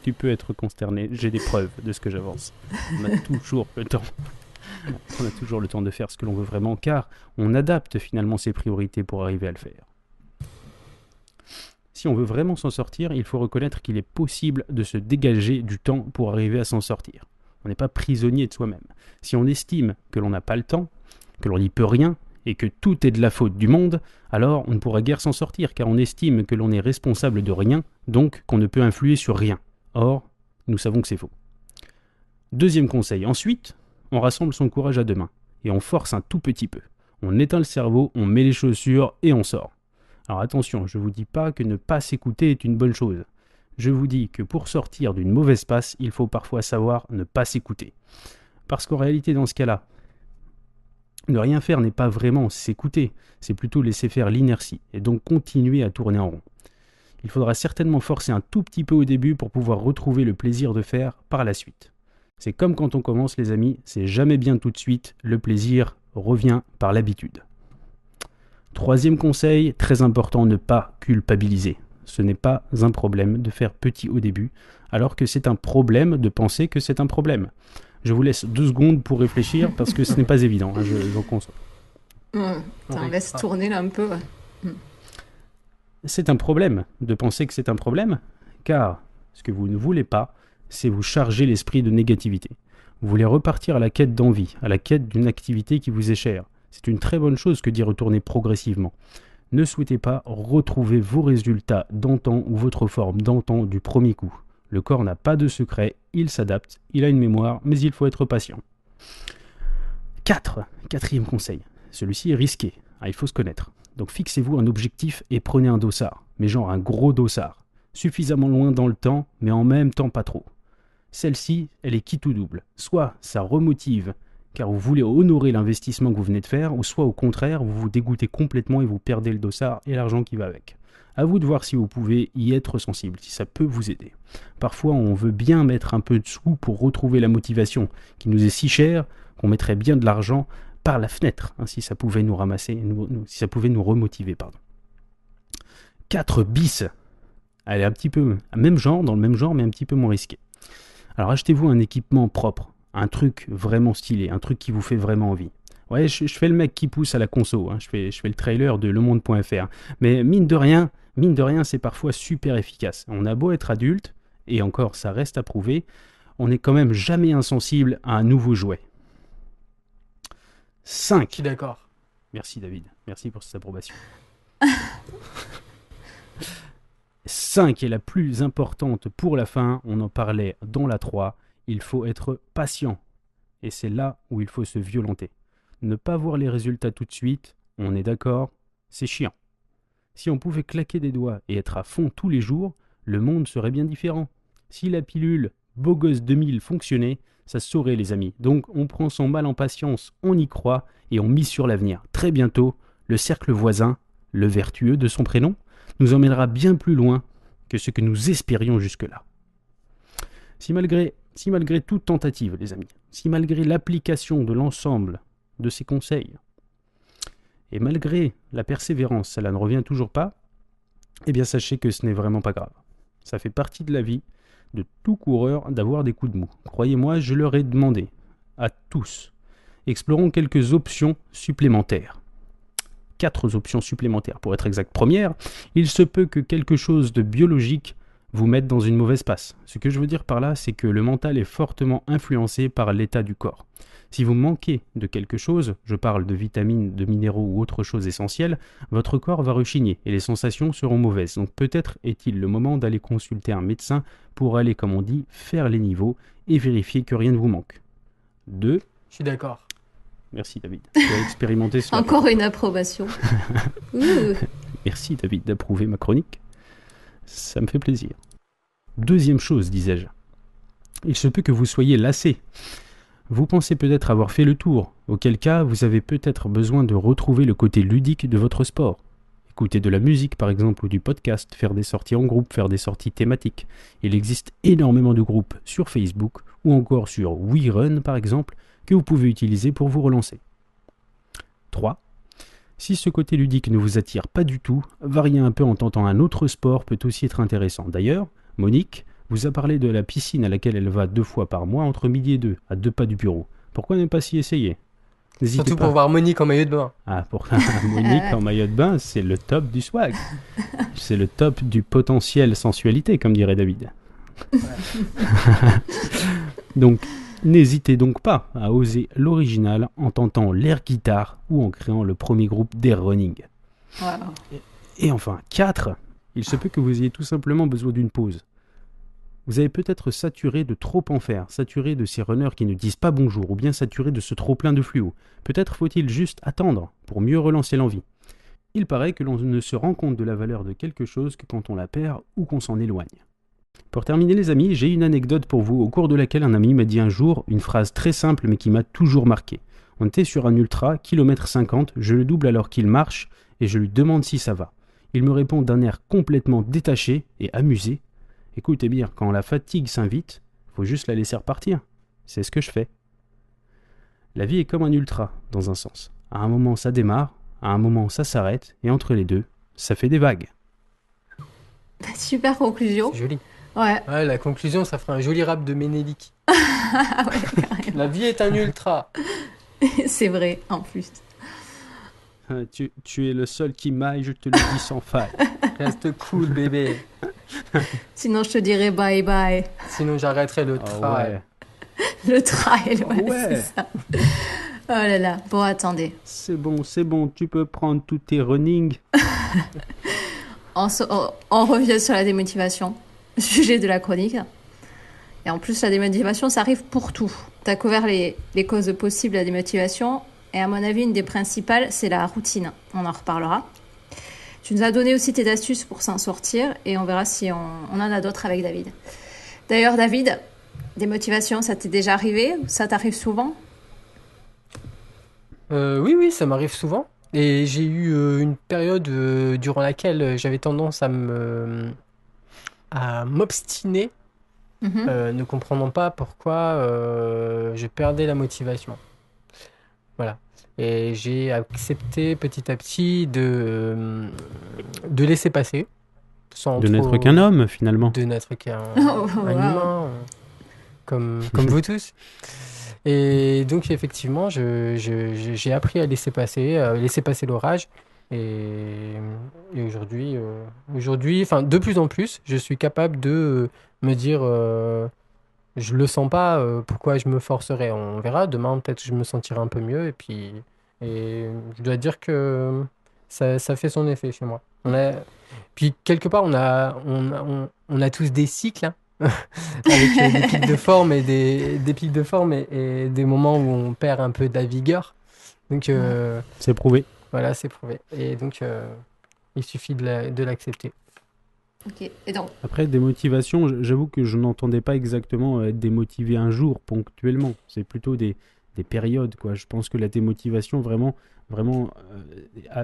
C: Tu peux être consterné. J'ai des preuves de ce que j'avance. On a toujours le temps. On a toujours le temps de faire ce que l'on veut vraiment, car on adapte finalement ses priorités pour arriver à le faire. Si on veut vraiment s'en sortir, il faut reconnaître qu'il est possible de se dégager du temps pour arriver à s'en sortir. On n'est pas prisonnier de soi-même. Si on estime que l'on n'a pas le temps, que l'on n'y peut rien, et que tout est de la faute du monde, alors on ne pourra guère s'en sortir, car on estime que l'on est responsable de rien, donc qu'on ne peut influer sur rien. Or, nous savons que c'est faux. Deuxième conseil, ensuite, on rassemble son courage à deux mains, et on force un tout petit peu. On éteint le cerveau, on met les chaussures, et on sort. Alors attention, je ne vous dis pas que ne pas s'écouter est une bonne chose. Je vous dis que pour sortir d'une mauvaise passe, il faut parfois savoir ne pas s'écouter. Parce qu'en réalité, dans ce cas-là, ne rien faire n'est pas vraiment s'écouter, c'est plutôt laisser faire l'inertie, et donc continuer à tourner en rond. Il faudra certainement forcer un tout petit peu au début pour pouvoir retrouver le plaisir de faire par la suite. C'est comme quand on commence, les amis, c'est jamais bien tout de suite, le plaisir revient par l'habitude. Troisième conseil, très important, ne pas culpabiliser. Ce n'est pas un problème de faire petit au début, alors que c'est un problème de penser que c'est un problème. Je vous laisse 2 secondes pour réfléchir, parce que ce n'est pas évident, hein, j'en conçois.
A: T'en laisse tourner là un peu. Ouais.
C: C'est un problème de penser que c'est un problème, car ce que vous ne voulez pas, c'est vous charger l'esprit de négativité. Vous voulez repartir à la quête d'envie, à la quête d'une activité qui vous est chère. C'est une très bonne chose que d'y retourner progressivement. Ne souhaitez pas retrouver vos résultats d'antan ou votre forme d'antan du premier coup. Le corps n'a pas de secret, il s'adapte, il a une mémoire, mais il faut être patient. 4e conseil. Celui-ci est risqué, il faut se connaître. Donc fixez-vous un objectif et prenez un dossard, mais genre un gros dossard. Suffisamment loin dans le temps, mais en même temps pas trop. Celle-ci, elle est quitte ou double. Soit ça remotive, car vous voulez honorer l'investissement que vous venez de faire, ou soit au contraire, vous vous dégoûtez complètement et vous perdez le dossard et l'argent qui va avec. À vous de voir si vous pouvez y être sensible, si ça peut vous aider. Parfois, on veut bien mettre un peu de sous pour retrouver la motivation qui nous est si chère qu'on mettrait bien de l'argent par la fenêtre, hein, si ça pouvait nous ramasser, si ça pouvait nous remotiver. 4 bis. Elle est un petit peu même genre, dans le même genre, mais un petit peu moins risqué. Alors achetez-vous un équipement propre. Un truc vraiment stylé, un truc qui vous fait vraiment envie. Ouais, je fais le mec qui pousse à la conso, hein, je fais le trailer de lemonde.fr. Mais mine de rien, c'est parfois super efficace. On a beau être adulte, et encore ça reste à prouver, on n'est quand même jamais insensible à un nouveau jouet. 5.
B: Je suis d'accord.
C: Merci David, merci pour cette approbation. 5 est la plus importante pour la fin, on en parlait dans la 3. Il faut être patient. Et c'est là où il faut se violenter. Ne pas voir les résultats tout de suite, on est d'accord, c'est chiant. Si on pouvait claquer des doigts et être à fond tous les jours, le monde serait bien différent. Si la pilule Beau Gosse 2000 fonctionnait, ça se saurait les amis. Donc on prend son mal en patience, on y croit et on mise sur l'avenir. Très bientôt, le cercle voisin, le vertueux de son prénom, nous emmènera bien plus loin que ce que nous espérions jusque-là. Si malgré toute tentative, les amis, si malgré l'application de l'ensemble de ces conseils, et malgré la persévérance, cela ne revient toujours pas, eh bien sachez que ce n'est vraiment pas grave. Ça fait partie de la vie de tout coureur d'avoir des coups de mou. Croyez-moi, je leur ai demandé à tous. Explorons quelques options supplémentaires. 4 options supplémentaires pour être exact. Première, il se peut que quelque chose de biologique vous mette dans une mauvaise passe. Ce que je veux dire par là, c'est que le mental est fortement influencé par l'état du corps. Si vous manquez de quelque chose, je parle de vitamines, de minéraux ou autre chose essentielle, votre corps va rechigner et les sensations seront mauvaises. Donc peut-être est-il le moment d'aller consulter un médecin pour aller, comme on dit, faire les niveaux et vérifier que rien ne vous manque. 2.
B: Je suis d'accord.
C: Merci David. Tu as expérimenté cela.
A: Encore une approbation.
C: Merci David d'approuver ma chronique. Ça me fait plaisir. 2e chose, disais-je. Il se peut que vous soyez lassé. Vous pensez peut-être avoir fait le tour, auquel cas vous avez peut-être besoin de retrouver le côté ludique de votre sport. Écouter de la musique par exemple ou du podcast, faire des sorties en groupe, faire des sorties thématiques. Il existe énormément de groupes sur Facebook ou encore sur WeRun par exemple que vous pouvez utiliser pour vous relancer. 3. Si ce côté ludique ne vous attire pas du tout, varier un peu en tentant un autre sport peut aussi être intéressant. D'ailleurs, Monique vous a parlé de la piscine à laquelle elle va 2 fois par mois entre midi et 2, à 2 pas du bureau. Pourquoi ne pas s'y essayer ? N'hésitez
B: Surtout
C: pas.
B: pour voir Monique en maillot de bain.
C: Ah, pour Monique en maillot de bain, c'est le top du swag. C'est le top du potentiel sensualité, comme dirait David. Donc, n'hésitez donc pas à oser l'original en tentant l'air guitare ou en créant le premier groupe d'air running.
A: Wow.
C: Et enfin, 4, il se peut que vous ayez tout simplement besoin d'une pause. Vous avez peut-être saturé de trop en faire, saturé de ces runners qui ne disent pas bonjour, ou bien saturé de ce trop plein de fluo. Peut-être faut-il juste attendre pour mieux relancer l'envie. Il paraît que l'on ne se rend compte de la valeur de quelque chose que quand on la perd ou qu'on s'en éloigne. Pour terminer les amis, j'ai une anecdote pour vous au cours de laquelle un ami m'a dit un jour une phrase très simple mais qui m'a toujours marqué. On était sur un ultra, kilomètre 50, je le double alors qu'il marche et je lui demande si ça va. Il me répond d'un air complètement détaché et amusé. Écoute Émir, quand la fatigue s'invite, faut juste la laisser repartir. C'est ce que je fais. La vie est comme un ultra, dans un sens. À un moment ça démarre, à un moment ça s'arrête, et entre les deux, ça fait des vagues.
A: Super conclusion.
B: C'est joli.
A: Ouais.
B: Ouais, la conclusion, ça ferait un joli rap de Ménélique.
A: Ah ouais, carrément.
B: La vie est un ultra.
A: C'est vrai, en plus.
C: Tu es le seul qui m'aille, je te le dis sans faille.
B: Reste cool, bébé.
A: Sinon, je te dirais bye bye.
B: Sinon, j'arrêterai le trail.
A: Le trail, ouais,
C: Ouais.
A: c'est ça. Oh là là. Bon, attendez.
C: C'est bon, tu peux prendre tous tes running.
A: On revient sur la démotivation, sujet de la chronique. Et en plus, la démotivation, ça arrive pour tout. Tu as couvert les causes possibles de la démotivation. Et à mon avis, une des principales, c'est la routine. On en reparlera. Tu nous as donné aussi tes astuces pour s'en sortir. Et on verra si on en a d'autres avec David. D'ailleurs, David, démotivation, ça t'est déjà arrivé ? Ça t'arrive souvent ?
B: Oui, ça m'arrive souvent. Et j'ai eu une période durant laquelle j'avais tendance à m'obstiner, ne comprenant pas pourquoi je perdais la motivation. Voilà. Et j'ai accepté petit à petit de laisser passer. Sans
C: De
B: trop-
C: n'être qu'un homme, finalement.
B: De n'être qu'un
A: Oh,
B: un
A: wow.
B: humain, comme vous tous. Et donc, effectivement, j'ai appris à laisser passer l'orage. Et aujourd'hui, enfin, de plus en plus, je suis capable de me dire, je le sens pas, pourquoi je me forcerais. On verra, demain, peut-être que je me sentirai un peu mieux. Et je dois dire que ça fait son effet chez moi. Puis, quelque part, on a tous des cycles, hein. Avec des pics de forme et des pics de forme et des moments où on perd un peu de la vigueur. Donc
C: C'est prouvé.
B: voilà, c'est prouvé. Et donc il suffit de l'accepter.
A: Ok. Et donc,
C: Après, démotivation, j'avoue que je n'entendais pas exactement être démotivé un jour, ponctuellement. C'est plutôt des périodes, quoi. Je pense que la démotivation, vraiment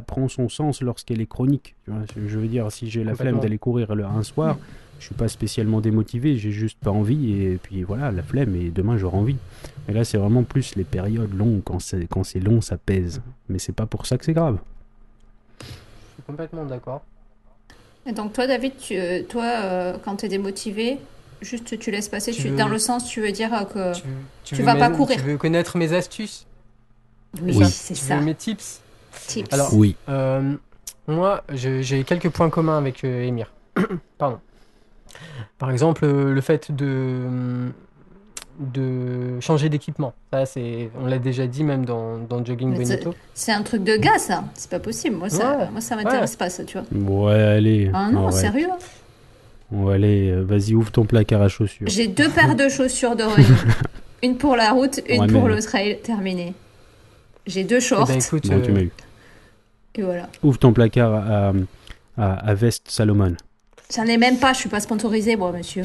C: prend son sens lorsqu'elle est chronique. Tu vois, je veux dire, si j'ai la flemme
B: Complètement.
C: d'aller courir un soir, je suis pas spécialement démotivé, j'ai juste pas envie, et puis voilà, la flemme, et demain j'aurai envie. Mais là, c'est vraiment plus les périodes longues. Quand c'est long, ça pèse. Mais c'est pas pour ça que c'est grave.
B: Je suis complètement d'accord.
A: et donc toi, David, quand tu es démotivé, juste tu laisses passer.
B: Tu veux-
A: Dans le sens, tu veux dire que...
B: Tu
A: Tu
B: veux
A: vas pas courir.
B: Tu veux connaître mes astuces?
A: Oui, c'est
B: Tu
A: ça.
B: veux mes tips?
A: Tips.
B: Alors,
C: Oui.
B: Moi, j'ai quelques points communs avec Émir. Pardon. Par exemple, le fait de changer d'équipement. Ça, on l'a déjà dit même dans Jogging
A: Mais
B: Bonito.
A: c'est un truc de gars, ça. C'est pas possible. Moi, ça m'intéresse pas, ça, tu vois.
C: Ouais, allez.
A: Ah non,
C: arrête.
A: sérieux.
C: Ouais, allez, vas-y, ouvre ton placard à chaussures.
A: J'ai 2 paires de chaussures de running. Une pour la route, une
C: Ouais,
A: pour
C: mais-
A: le trail. Terminé. J'ai 2
B: Eh
A: shorts.
B: ben, écoute,
C: Bon, tu m'as eu.
A: Et voilà.
C: Ouvre ton placard à veste Salomon.
A: J'en ai même pas. Je suis pas sponsorisée, moi, monsieur.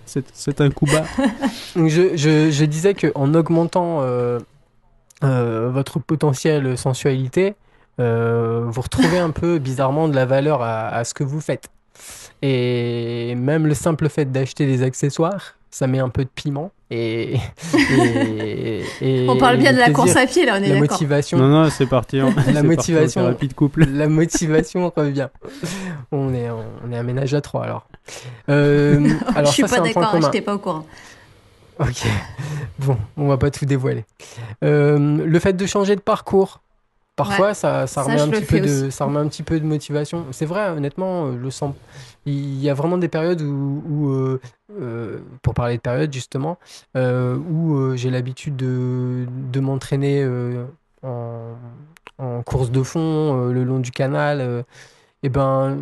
C: C'est un coup bas.
B: donc je disais qu'en augmentant votre potentiel sensualité, vous retrouvez un peu bizarrement de la valeur à ce que vous faites. Et même le simple fait d'acheter des accessoires, ça met un peu de piment.
A: On parle bien de la course à pied, là, on est
B: la
A: d'accord.
B: motivation.
C: Non, c'est parti.
B: La motivation.
C: Thérapie de couple.
B: La motivation revient. On est un ménage à trois alors.
A: Je suis
B: ça, c'est
A: pas
B: un point
A: d'accord,
B: commun.
A: j'étais pas au courant.
B: Ok. Bon, on va pas tout dévoiler. Le fait de changer de parcours. Parfois, ça remet
A: je
B: un
A: le
B: petit peu
A: fais
B: ça remet un petit peu de motivation. C'est vrai, honnêtement, je le sens. Il y a vraiment des périodes pour parler de périodes justement, où j'ai l'habitude de m'entraîner en course de fond le long du canal. Et ben,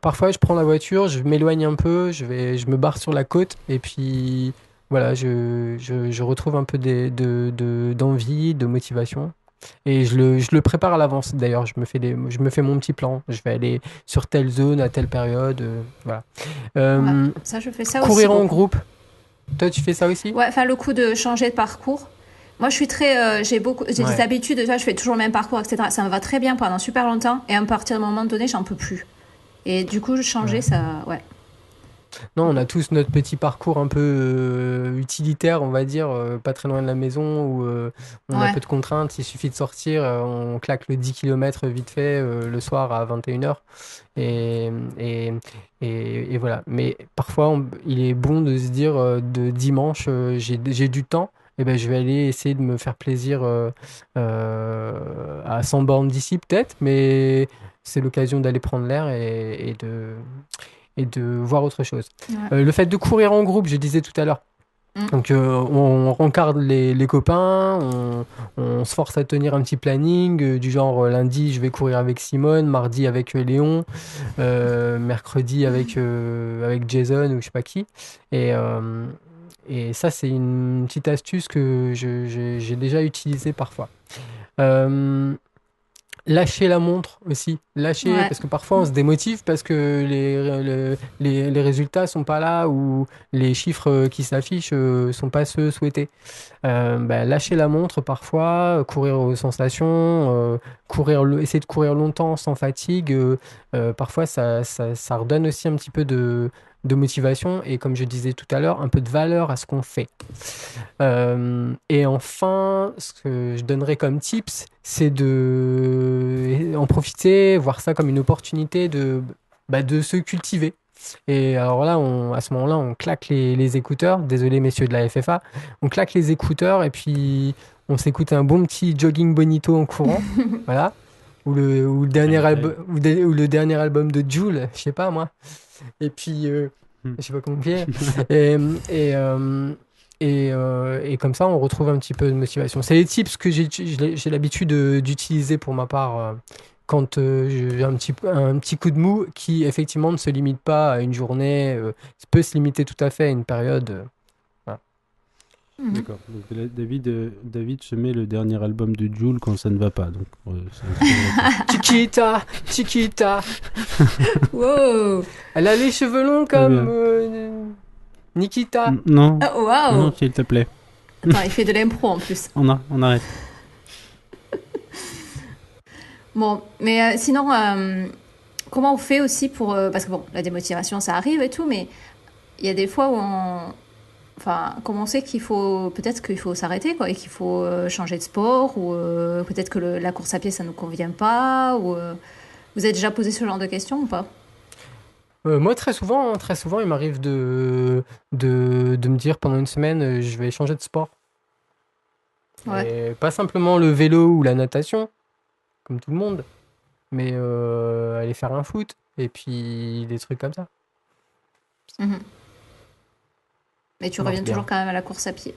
B: parfois, je prends la voiture, je m'éloigne un peu, je me barre sur la côte, et puis voilà, je retrouve un peu d'envie, de motivation. Et je le prépare à l'avance d'ailleurs, je me fais mon petit plan. Je vais aller sur telle zone à telle période. Voilà.
A: Ouais, ça, je fais ça aussi.
B: Courir en
A: beaucoup.
B: groupe. Toi, tu fais ça aussi?
A: Ouais, enfin, le coup de changer de parcours. Moi, je suis très. J'ai des habitudes, tu vois, je fais toujours le même parcours, etc. Ça me va très bien pendant super longtemps. Et à partir d'un moment donné, j'en peux plus. Et du coup, changer, ça. Ouais.
B: Non, on a tous notre petit parcours un peu utilitaire, on va dire, pas très loin de la maison, où on a peu de contraintes, il suffit de sortir, on claque le 10 km vite fait le soir à 21h. Et voilà. Mais parfois, il est bon de se dire, de dimanche, j'ai du temps, et ben, je vais aller essayer de me faire plaisir à 100 bornes d'ici peut-être, mais c'est l'occasion d'aller prendre l'air et de voir autre chose.
A: Ouais.
B: Le fait de courir en groupe, je disais tout à l'heure. Donc on rencarde les copains, on se force à tenir un petit planning du genre lundi je vais courir avec Simone, mardi avec Léon, mercredi avec Jason ou je sais pas qui. Et ça c'est une petite astuce que j'ai déjà utilisée parfois. Lâcher la montre aussi, parce que parfois on se démotive parce que les résultats sont pas là ou les chiffres qui s'affichent sont pas ceux souhaités. Lâcher la montre parfois, courir aux sensations, essayer de courir longtemps sans fatigue, parfois ça redonne aussi un petit peu de motivation et comme je disais tout à l'heure, un peu de valeur à ce qu'on fait. Et enfin, ce que je donnerais comme tips, c'est de en profiter, voir ça comme une opportunité de se cultiver. Et alors là, à ce moment-là, on claque les écouteurs. Désolé, messieurs de la FFA. On claque les écouteurs et puis on s'écoute un bon petit jogging bonito en courant. Voilà. Ou le dernier dernier album de Jul, je sais pas moi. Et puis, je sais pas comment dire. Et comme ça, on retrouve un petit peu de motivation. C'est les tips que j'ai l'habitude d'utiliser pour ma part quand j'ai un petit coup de mou qui, effectivement, ne se limite pas à une journée, peut se limiter tout à fait à une période. Voilà.
C: D'accord. Donc, David se met le dernier album de Jul quand ça ne va pas. Donc,
B: Chiquita, Chiquita.
A: Wow.
B: Elle a les cheveux longs comme Nikita.
C: Non.
A: Oh, wow.
C: Non, s'il te plaît.
A: Attends, il fait de l'impro en plus.
C: On arrête.
A: Bon, mais sinon, comment on fait aussi pour... parce que bon, la démotivation, ça arrive et tout, mais il y a des fois où comment on sait peut-être qu'il faut s'arrêter, quoi, et qu'il faut changer de sport, ou peut-être que la course à pied, ça ne nous convient pas, ou... Vous avez déjà posé ce genre de questions ou pas?
B: Moi, très souvent, il m'arrive de me dire pendant une semaine, je vais changer de sport.
A: Ouais.
B: Et pas simplement le vélo ou la natation, comme tout le monde, mais aller faire un foot et puis des trucs comme ça.
A: Mm-hmm. Mais tu reviens toujours quand même à la course à pied.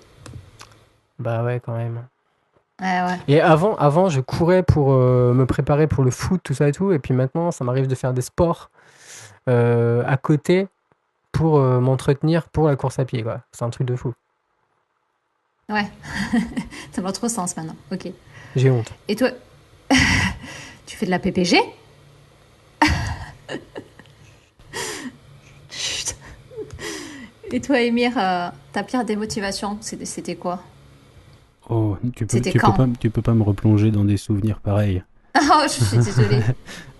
B: Bah ouais, quand même.
A: Ouais.
B: Et avant, je courais pour me préparer pour le foot, tout ça et tout, et puis maintenant, ça m'arrive de faire des sports à côté pour m'entretenir pour la course à pied, quoi. C'est un truc de fou.
A: Ouais. Ça va l'autre sens maintenant. Ok.
B: J'ai honte.
A: Et toi, tu fais de la PPG? Chut. Et toi, Émir, ta pire démotivation, c'était quoi?
C: Oh, tu peux pas me replonger dans des souvenirs pareils.
A: Oh, je suis désolée.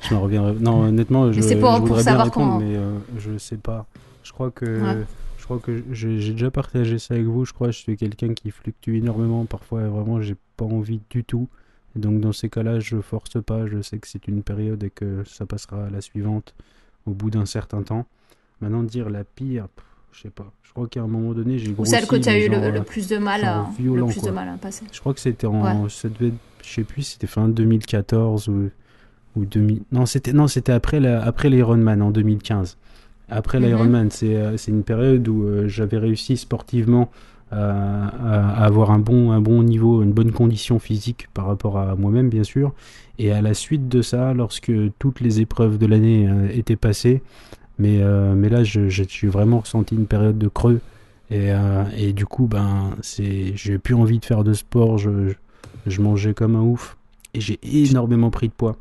C: Je m'en reviendrai. Non, honnêtement, je voudrais bien
A: savoir
C: répondre,
A: comment...
C: mais je sais pas. Je crois que crois que j'ai déjà partagé ça avec vous. Je crois que je suis quelqu'un qui fluctue énormément. Parfois, vraiment, j'ai pas envie du tout. Et donc, dans ces cas-là, je force pas. Je sais que c'est une période et que ça passera à la suivante au bout d'un certain temps. Maintenant, dire la pire, je sais pas. Je crois qu'à un moment donné, j'ai
A: Ou
C: grossi.
A: celle que tu as
C: mais
A: eu
C: genre,
A: le plus de mal
C: genre violent,
A: le plus
C: quoi.
A: de mal à passer.
C: Je crois que c'était en. Ça devait être, je sais plus, c'était fin 2014 ou 2000. Non, c'était après l'Ironman en 2015. Après l'Ironman, c'est une période où j'avais réussi sportivement à avoir un bon niveau, une bonne condition physique par rapport à moi-même, bien sûr. Et à la suite de ça, lorsque toutes les épreuves de l'année étaient passées, mais là, j'ai vraiment ressenti une période de creux. Et du coup, j'ai plus envie de faire de sport. Je mangeais comme un ouf. Et j'ai énormément pris de poids.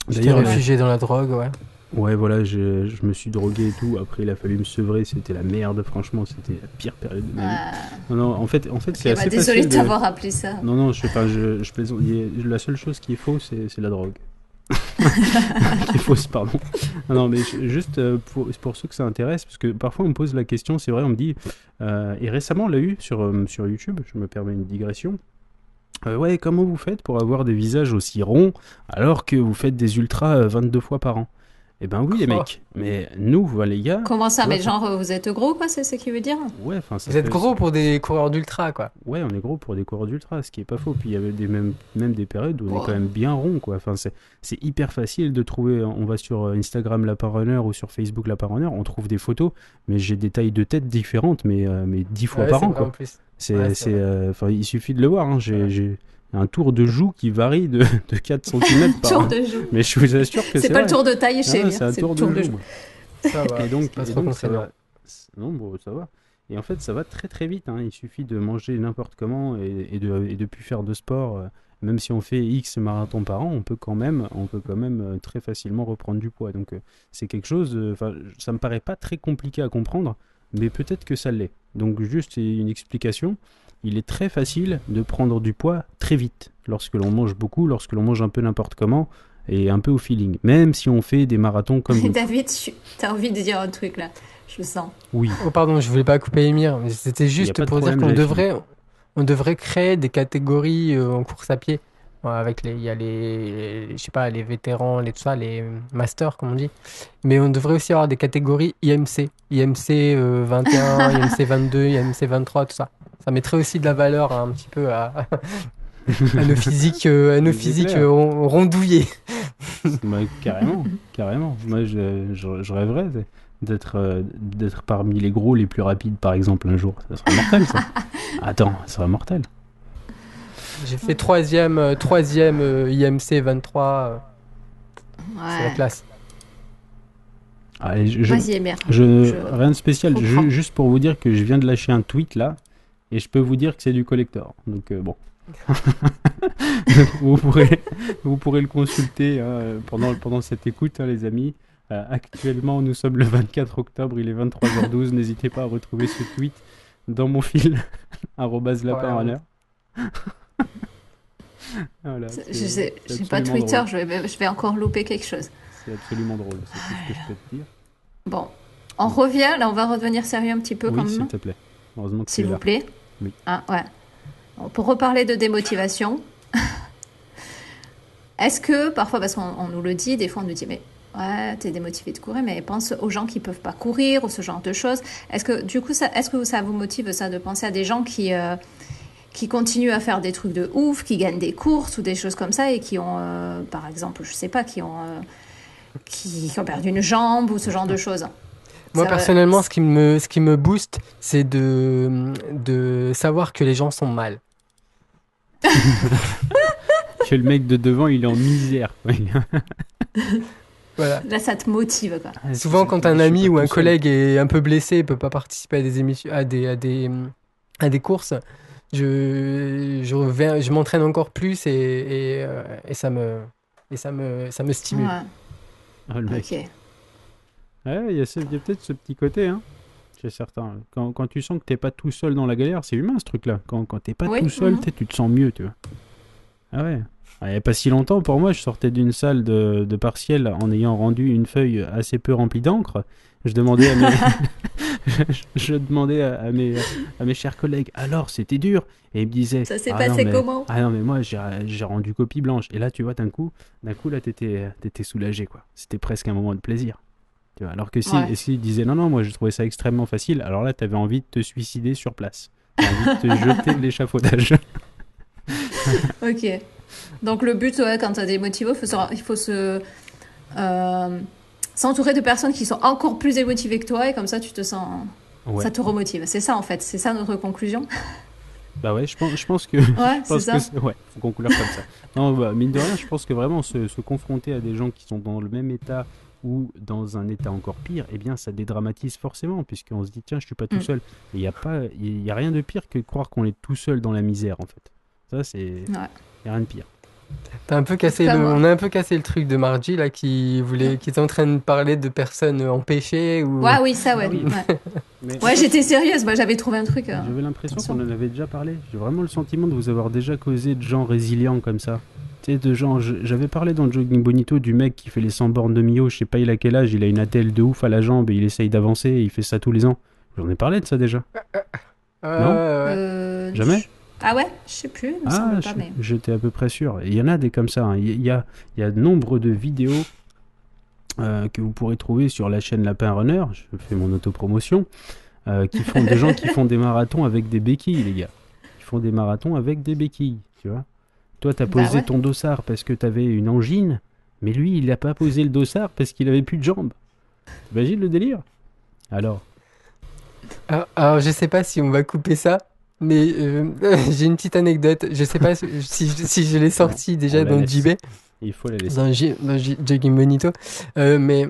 B: Tu t'es réfugié dans la drogue, ouais.
C: Ouais, voilà, je me suis drogué et tout. Après, il a fallu me sevrer. C'était la merde, franchement. C'était la pire période de ma vie. Non, en fait c'est assez
A: désolé
C: facile
A: de t'avoir appelé ça.
C: Non, je plaisante. La seule chose qui est fausse, c'est la drogue. Qui est fausse, pardon. Non, mais juste pour ceux que ça intéresse, parce que parfois on me pose la question, c'est vrai, on me dit, et récemment on l'a eu sur YouTube, je me permets une digression. Ouais, comment vous faites pour avoir des visages aussi ronds alors que vous faites des ultras 22 fois par an? Eh ben oui, les mecs. Mais nous, voilà, les gars.
A: Comment ça? Mais genre, vous êtes gros, quoi? C'est ce qu'il veut dire?
C: Ouais,
B: vous êtes gros pour des coureurs d'ultra, quoi.
C: Ouais, on est gros pour des coureurs d'ultra, ce qui est pas faux. Puis il y avait même des périodes où on est quand même bien rond, quoi. Enfin, c'est hyper facile de trouver. On va sur Instagram Laparunner ou sur Facebook Laparunner, on trouve des photos, mais j'ai des tailles de tête différentes, mais 10 fois par an, quoi. Il suffit de le voir. Hein. J'ai un tour de joue qui varie de 4 cm par
A: tour de joue.
C: Mais je vous assure que
A: c'est pas le tour de taille chez lui,
C: c'est un tour de joue.
B: Ça va.
C: Et donc
B: ça va.
C: Non, bon, ça va. Et en fait, ça va très très vite. Hein. Il suffit de manger n'importe comment et de plus faire de sport. Même si on fait X marathons par an, on peut quand même très facilement reprendre du poids. Donc c'est quelque chose. Ça me paraît pas très compliqué à comprendre, mais peut-être que ça l'est. Donc juste une explication. Il est très facile de prendre du poids très vite lorsque l'on mange beaucoup, lorsque l'on mange un peu n'importe comment et un peu au feeling. Même si on fait des marathons comme nous.
A: David, t'as envie de dire un truc là, je sens.
C: Oui.
B: Oh pardon, je voulais pas couper Émir, mais c'était juste pour dire qu'on devrait créer des catégories en course à pied. Avec il y a les vétérans, tout ça, les masters comme on dit. Mais on devrait aussi avoir des catégories IMC, IMC 21, IMC 22, IMC 23, tout ça. Ça mettrait aussi de la valeur un petit peu à nos physiques, rondouillés.
C: Carrément. Moi, je rêverais d'être parmi les gros les plus rapides, par exemple, un jour. Ça serait mortel, ça. Attends, ça serait mortel.
B: J'ai fait troisième IMC 23. C'est la classe.
C: Allez,
A: vas-y, Émir.
C: Rien de spécial, juste pour vous dire que je viens de lâcher un tweet là, et je peux vous dire que c'est du collector. Donc bon. vous pourrez le consulter pendant cette écoute, les amis. Actuellement, nous sommes le 24 octobre, il est 23h12. N'hésitez pas à retrouver ce tweet dans mon fil @laparunner. Voilà,
A: j'ai pas Twitter, je vais encore louper quelque chose.
C: C'est absolument drôle, c'est tout ce que je peux te dire.
A: Bon, on revient, là on va redevenir sérieux un petit peu quand même.
C: S'il te plaît. Heureusement que
A: s'il vous plaît.
C: Oui.
A: Ah, ouais. Bon, pour reparler de démotivation, est-ce que parfois, parce qu'on nous le dit, des fois on nous dit mais ouais, t'es démotivé de courir, mais pense aux gens qui peuvent pas courir ou ce genre de choses. Est-ce que du coup, est-ce que ça vous motive ça de penser à des gens qui continuent à faire des trucs de ouf, qui gagnent des courses ou des choses comme ça et qui ont, par exemple, je sais pas, qui ont perdu une jambe ou ce genre de choses.
B: Moi, personnellement, ce qui me booste, c'est de savoir que les gens sont mal.
C: Que le mec de devant, il est en misère.
B: Voilà.
A: Là, ça te motive, quoi.
B: Souvent, quand un ami ou un collègue est un peu blessé, peut pas participer à des émissions, à des courses, je m'entraîne encore plus et ça me stimule.
A: Ouais.
C: Oh, le mec.
A: Ok.
C: Ouais, il y a peut-être ce petit côté, hein, chez certains. Quand tu sens que t'es pas tout seul dans la galère, c'est humain ce truc-là. Quand t'es pas tout seul, tu te sens mieux, tu vois. Ah ouais. Il n'y a pas si longtemps, pour moi, je sortais d'une salle de partiel en ayant rendu une feuille assez peu remplie d'encre. Je demandais à mes, je demandais à mes chers collègues, alors c'était dur? Et ils me disaient,
A: Ça s'est passé comment?
C: ah non, mais moi j'ai rendu copie blanche. Et là, tu vois, d'un coup là, t'étais soulagé, quoi. C'était presque un moment de plaisir. Tu vois, alors que s'ils disaient, non, non, moi je trouvais ça extrêmement facile, alors là, t'avais envie de te suicider sur place. T'avais envie de te jeter de l'échafaudage.
A: Ok. Donc le but, quand tu as des motivos, il faut s'entourer de personnes qui sont encore plus émotivées que toi et comme ça tu te sens, ça te remotive. C'est ça en fait, c'est ça notre conclusion.
C: Bah ouais, je pense que,
A: Ouais, c'est ça.
C: Ouais, faut conclure comme ça. Non, bah, mine de rien, je pense que vraiment se confronter à des gens qui sont dans le même état ou dans un état encore pire, eh bien ça dédramatise forcément puisqu'on se dit tiens, je suis pas tout seul. Et il y a rien de pire que de croire qu'on est tout seul dans la misère en fait. Ça c'est, y a rien de pire.
B: On a un peu cassé le truc de Margie là qui était en train de parler de personnes empêchées ou.
A: Ouais, oui, ça, ouais.
C: Ah oui.
A: Ouais. Ouais, j'étais sérieuse. Moi, j'avais trouvé un truc.
C: J'avais l'impression qu'on en avait déjà parlé. J'ai vraiment le sentiment de vous avoir déjà causé de gens résilients comme ça. Tu sais, de gens. J'avais parlé dans Jogging Bonito du mec qui fait les 100 bornes de Mio. Je sais pas, il a quel âge. Il a une attelle de ouf à la jambe et il essaye d'avancer. Et il fait ça tous les ans. J'en ai parlé de ça déjà. Non Jamais.
A: Ah ouais, je sais plus, il me semble pas, mais...
C: J'étais à peu près sûr. Il y en a des comme ça. Hein. Il y a nombre de vidéos que vous pourrez trouver sur la chaîne Lapin Runner. Je fais mon autopromotion. Qui font des gens qui font des marathons avec des béquilles, les gars. Ils font des marathons avec des béquilles, tu vois. Toi, t'as posé ton dossard parce que t'avais une angine, mais lui, il n'a pas posé le dossard parce qu'il avait plus de jambes. T'imagines le délire? Alors,
B: je sais pas si on va couper ça. Mais j'ai une petite anecdote. Je sais pas si je l'ai sortie déjà dans le JB.
C: Il faut la laisser.
B: Dans Jogging Bonito. Mais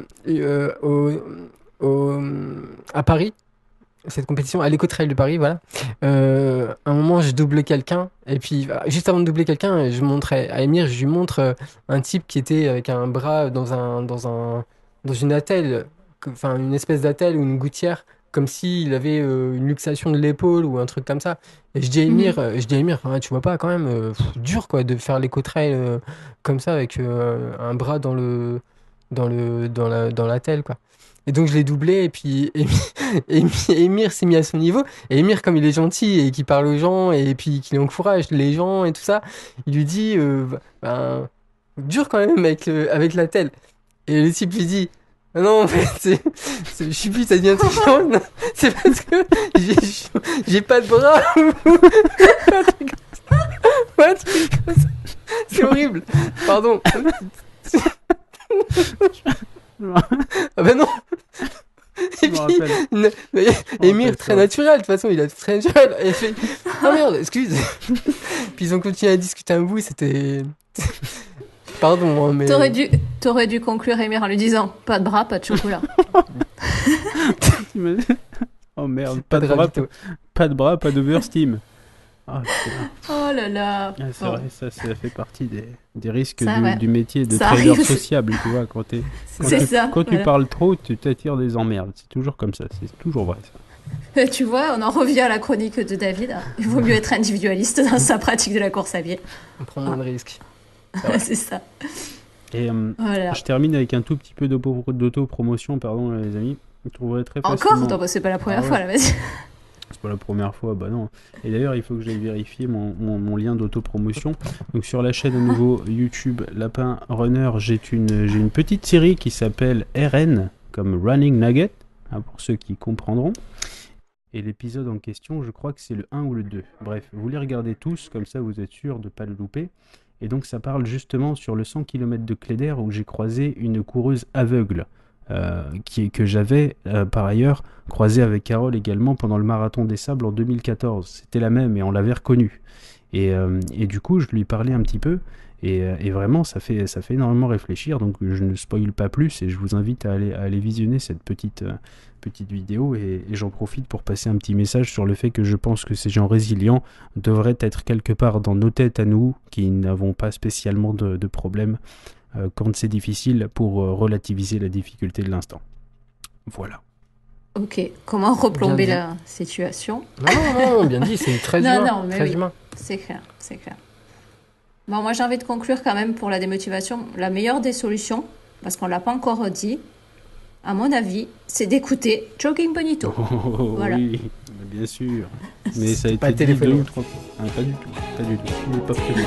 B: à Paris, cette compétition, à l'Éco-Trail de Paris, voilà. À un moment, je double quelqu'un. Et puis, juste avant de doubler quelqu'un, je montre à Émir, je lui montre un type qui était avec un bras dans une attelle, enfin une espèce d'attelle ou une gouttière, comme s'il avait une luxation de l'épaule ou un truc comme ça. Et je dis à Émir, hein, tu vois pas quand même, dur quoi, de faire l'éco-trail comme ça avec un bras dans l'attelle quoi. Et donc je l'ai doublé et puis Émir s'est mis à son niveau. Et Émir, comme il est gentil et qu'il parle aux gens et puis qu'il encourage les gens et tout ça, il lui dit dur quand même avec l'attelle. Et le type lui dit non, en fait, je sais plus, ça dit un truc genre, non, c'est parce que j'ai pas de bras. Un truc comme ça. C'est horrible. Pardon. Ah bah non. Et puis, Émir, très naturel, de toute façon, il a très naturel. Et il fait, oh merde, excuse. Puis ils ont continué à discuter un bout, c'était... Pardon, mais...
A: T'aurais dû conclure Émir en lui disant pas de bras, pas de chocolat.
C: Oh merde, pas de bras, pas d'oversteam.
A: Oh là là.
C: Ah, c'est vrai, ça fait partie des risques du métier de trader sociable, tu vois, quand tu parles trop, tu t'attires des emmerdes. C'est toujours comme ça, c'est toujours vrai ça.
A: Tu vois, on en revient à la chronique de David. Il vaut mieux être individualiste dans sa pratique de la course à pied.
B: On prend moins de risques.
A: C'est ça.
C: Et voilà. Je termine avec un tout petit peu d'auto-promotion, pardon les amis. Vous trouverez très facilement...
A: Encore? Non, c'est pas la première fois, là, vas-y.
C: C'est pas la première fois, bah non. Et d'ailleurs, il faut que j'aille vérifier mon lien d'auto-promotion. Donc sur la chaîne à nouveau YouTube Lapin Runner, j'ai une petite série qui s'appelle RN, comme Running Nugget, hein, pour ceux qui comprendront. Et l'épisode en question, je crois que c'est le 1 ou le 2. Bref, vous les regardez tous, comme ça vous êtes sûr de ne pas le louper. Et donc ça parle justement sur le 100 km de Cléder où j'ai croisé une coureuse aveugle que j'avais par ailleurs croisée avec Carole également pendant le marathon des Sables en 2014. C'était la même et on l'avait reconnue. Et du coup je lui parlais un petit peu et vraiment ça fait énormément réfléchir. Donc je ne spoil pas plus et je vous invite à aller visionner cette petite vidéo et j'en profite pour passer un petit message sur le fait que je pense que ces gens résilients devraient être quelque part dans nos têtes à nous qui n'avons pas spécialement de problème quand c'est difficile pour relativiser la difficulté de l'instant. Voilà.
A: Ok, comment replomber la situation?
B: Non, bien dit, c'est très humain.
A: Non, mais
B: très
A: oui,
B: humain.
A: c'est clair. Bon, moi j'ai envie de conclure quand même pour la démotivation. La meilleure des solutions, parce qu'on ne l'a pas encore dit, à mon avis, c'est d'écouter Jogging Bonito. Voilà.
C: Oui, bien sûr. Mais ça a
B: Pas
C: été dit
B: téléphoné.
C: 2 ou 3 fois. Ah, pas du tout, pas du tout. Il n'est pas prévu.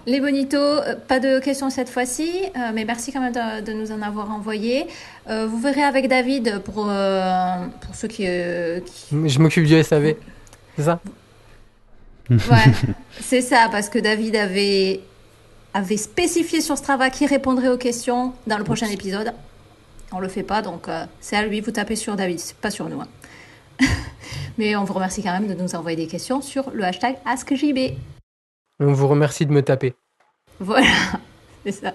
A: Les bonitos, pas de questions cette fois-ci, mais merci quand même de nous en avoir envoyé. Vous verrez avec David pour ceux qui...
B: Je m'occupe du SAV. C'est ça?
A: Ouais, c'est ça, parce que David avait spécifié sur Strava qui répondrait aux questions dans le prochain épisode. On le fait pas, donc c'est à lui, vous tapez sur David, c'est pas sur nous. Hein. Mais on vous remercie quand même de nous envoyer des questions sur le hashtag AskJB.
B: On vous remercie de me taper.
A: Voilà, c'est ça.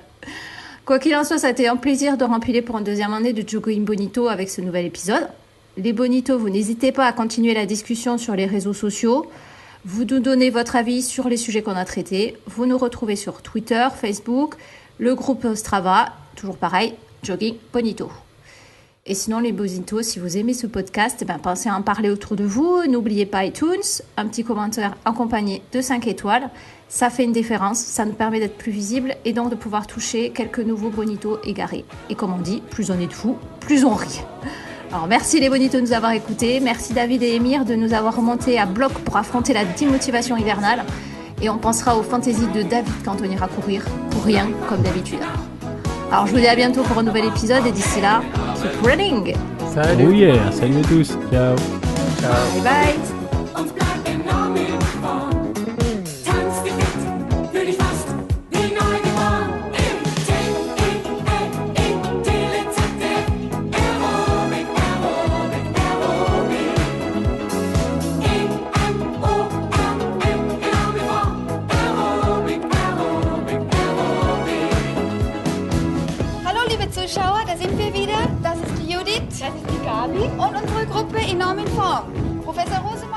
A: Quoi qu'il en soit, ça a été un plaisir de rempiler pour une deuxième année de Jogging Bonito avec ce nouvel épisode. Les bonitos, vous n'hésitez pas à continuer la discussion sur les réseaux sociaux. Vous nous donnez votre avis sur les sujets qu'on a traités. Vous nous retrouvez sur Twitter, Facebook, le groupe Strava, toujours pareil, Jogging Bonito. Et sinon, les bonitos, si vous aimez ce podcast, pensez à en parler autour de vous. N'oubliez pas iTunes, un petit commentaire accompagné de 5 étoiles. Ça fait une différence, ça nous permet d'être plus visible et donc de pouvoir toucher quelques nouveaux bonitos égarés. Et comme on dit, plus on est de fous, plus on rit. Alors merci les bonitos de nous avoir écoutés. Merci David et Émir de nous avoir remontés à bloc pour affronter la démotivation hivernale. Et on pensera aux fantaisies de David quand on ira courir, pour rien comme d'habitude. Alors je vous dis à bientôt pour un nouvel épisode et d'ici là, keep running.
B: Salut.
C: Oh yeah, salut à tous. Ciao.
B: Ciao.
A: Bye bye.
D: Uns bleibt enorm in Form. Tanz wie fit, fühl dich fast wie neu geboren. T-E-L-E-T-L-Z-D. Aerobic, Aerobic, Aerobic. E-M-O-R-M, enorm in Form. Aerobic, Aerobic, Aerobic.
E: Hallo liebe Zuschauer, da sind wir wieder. Das ist die Judith. Das ist die Gabi. Und unsere Gruppe Enorm in Form. Professor Rosemann.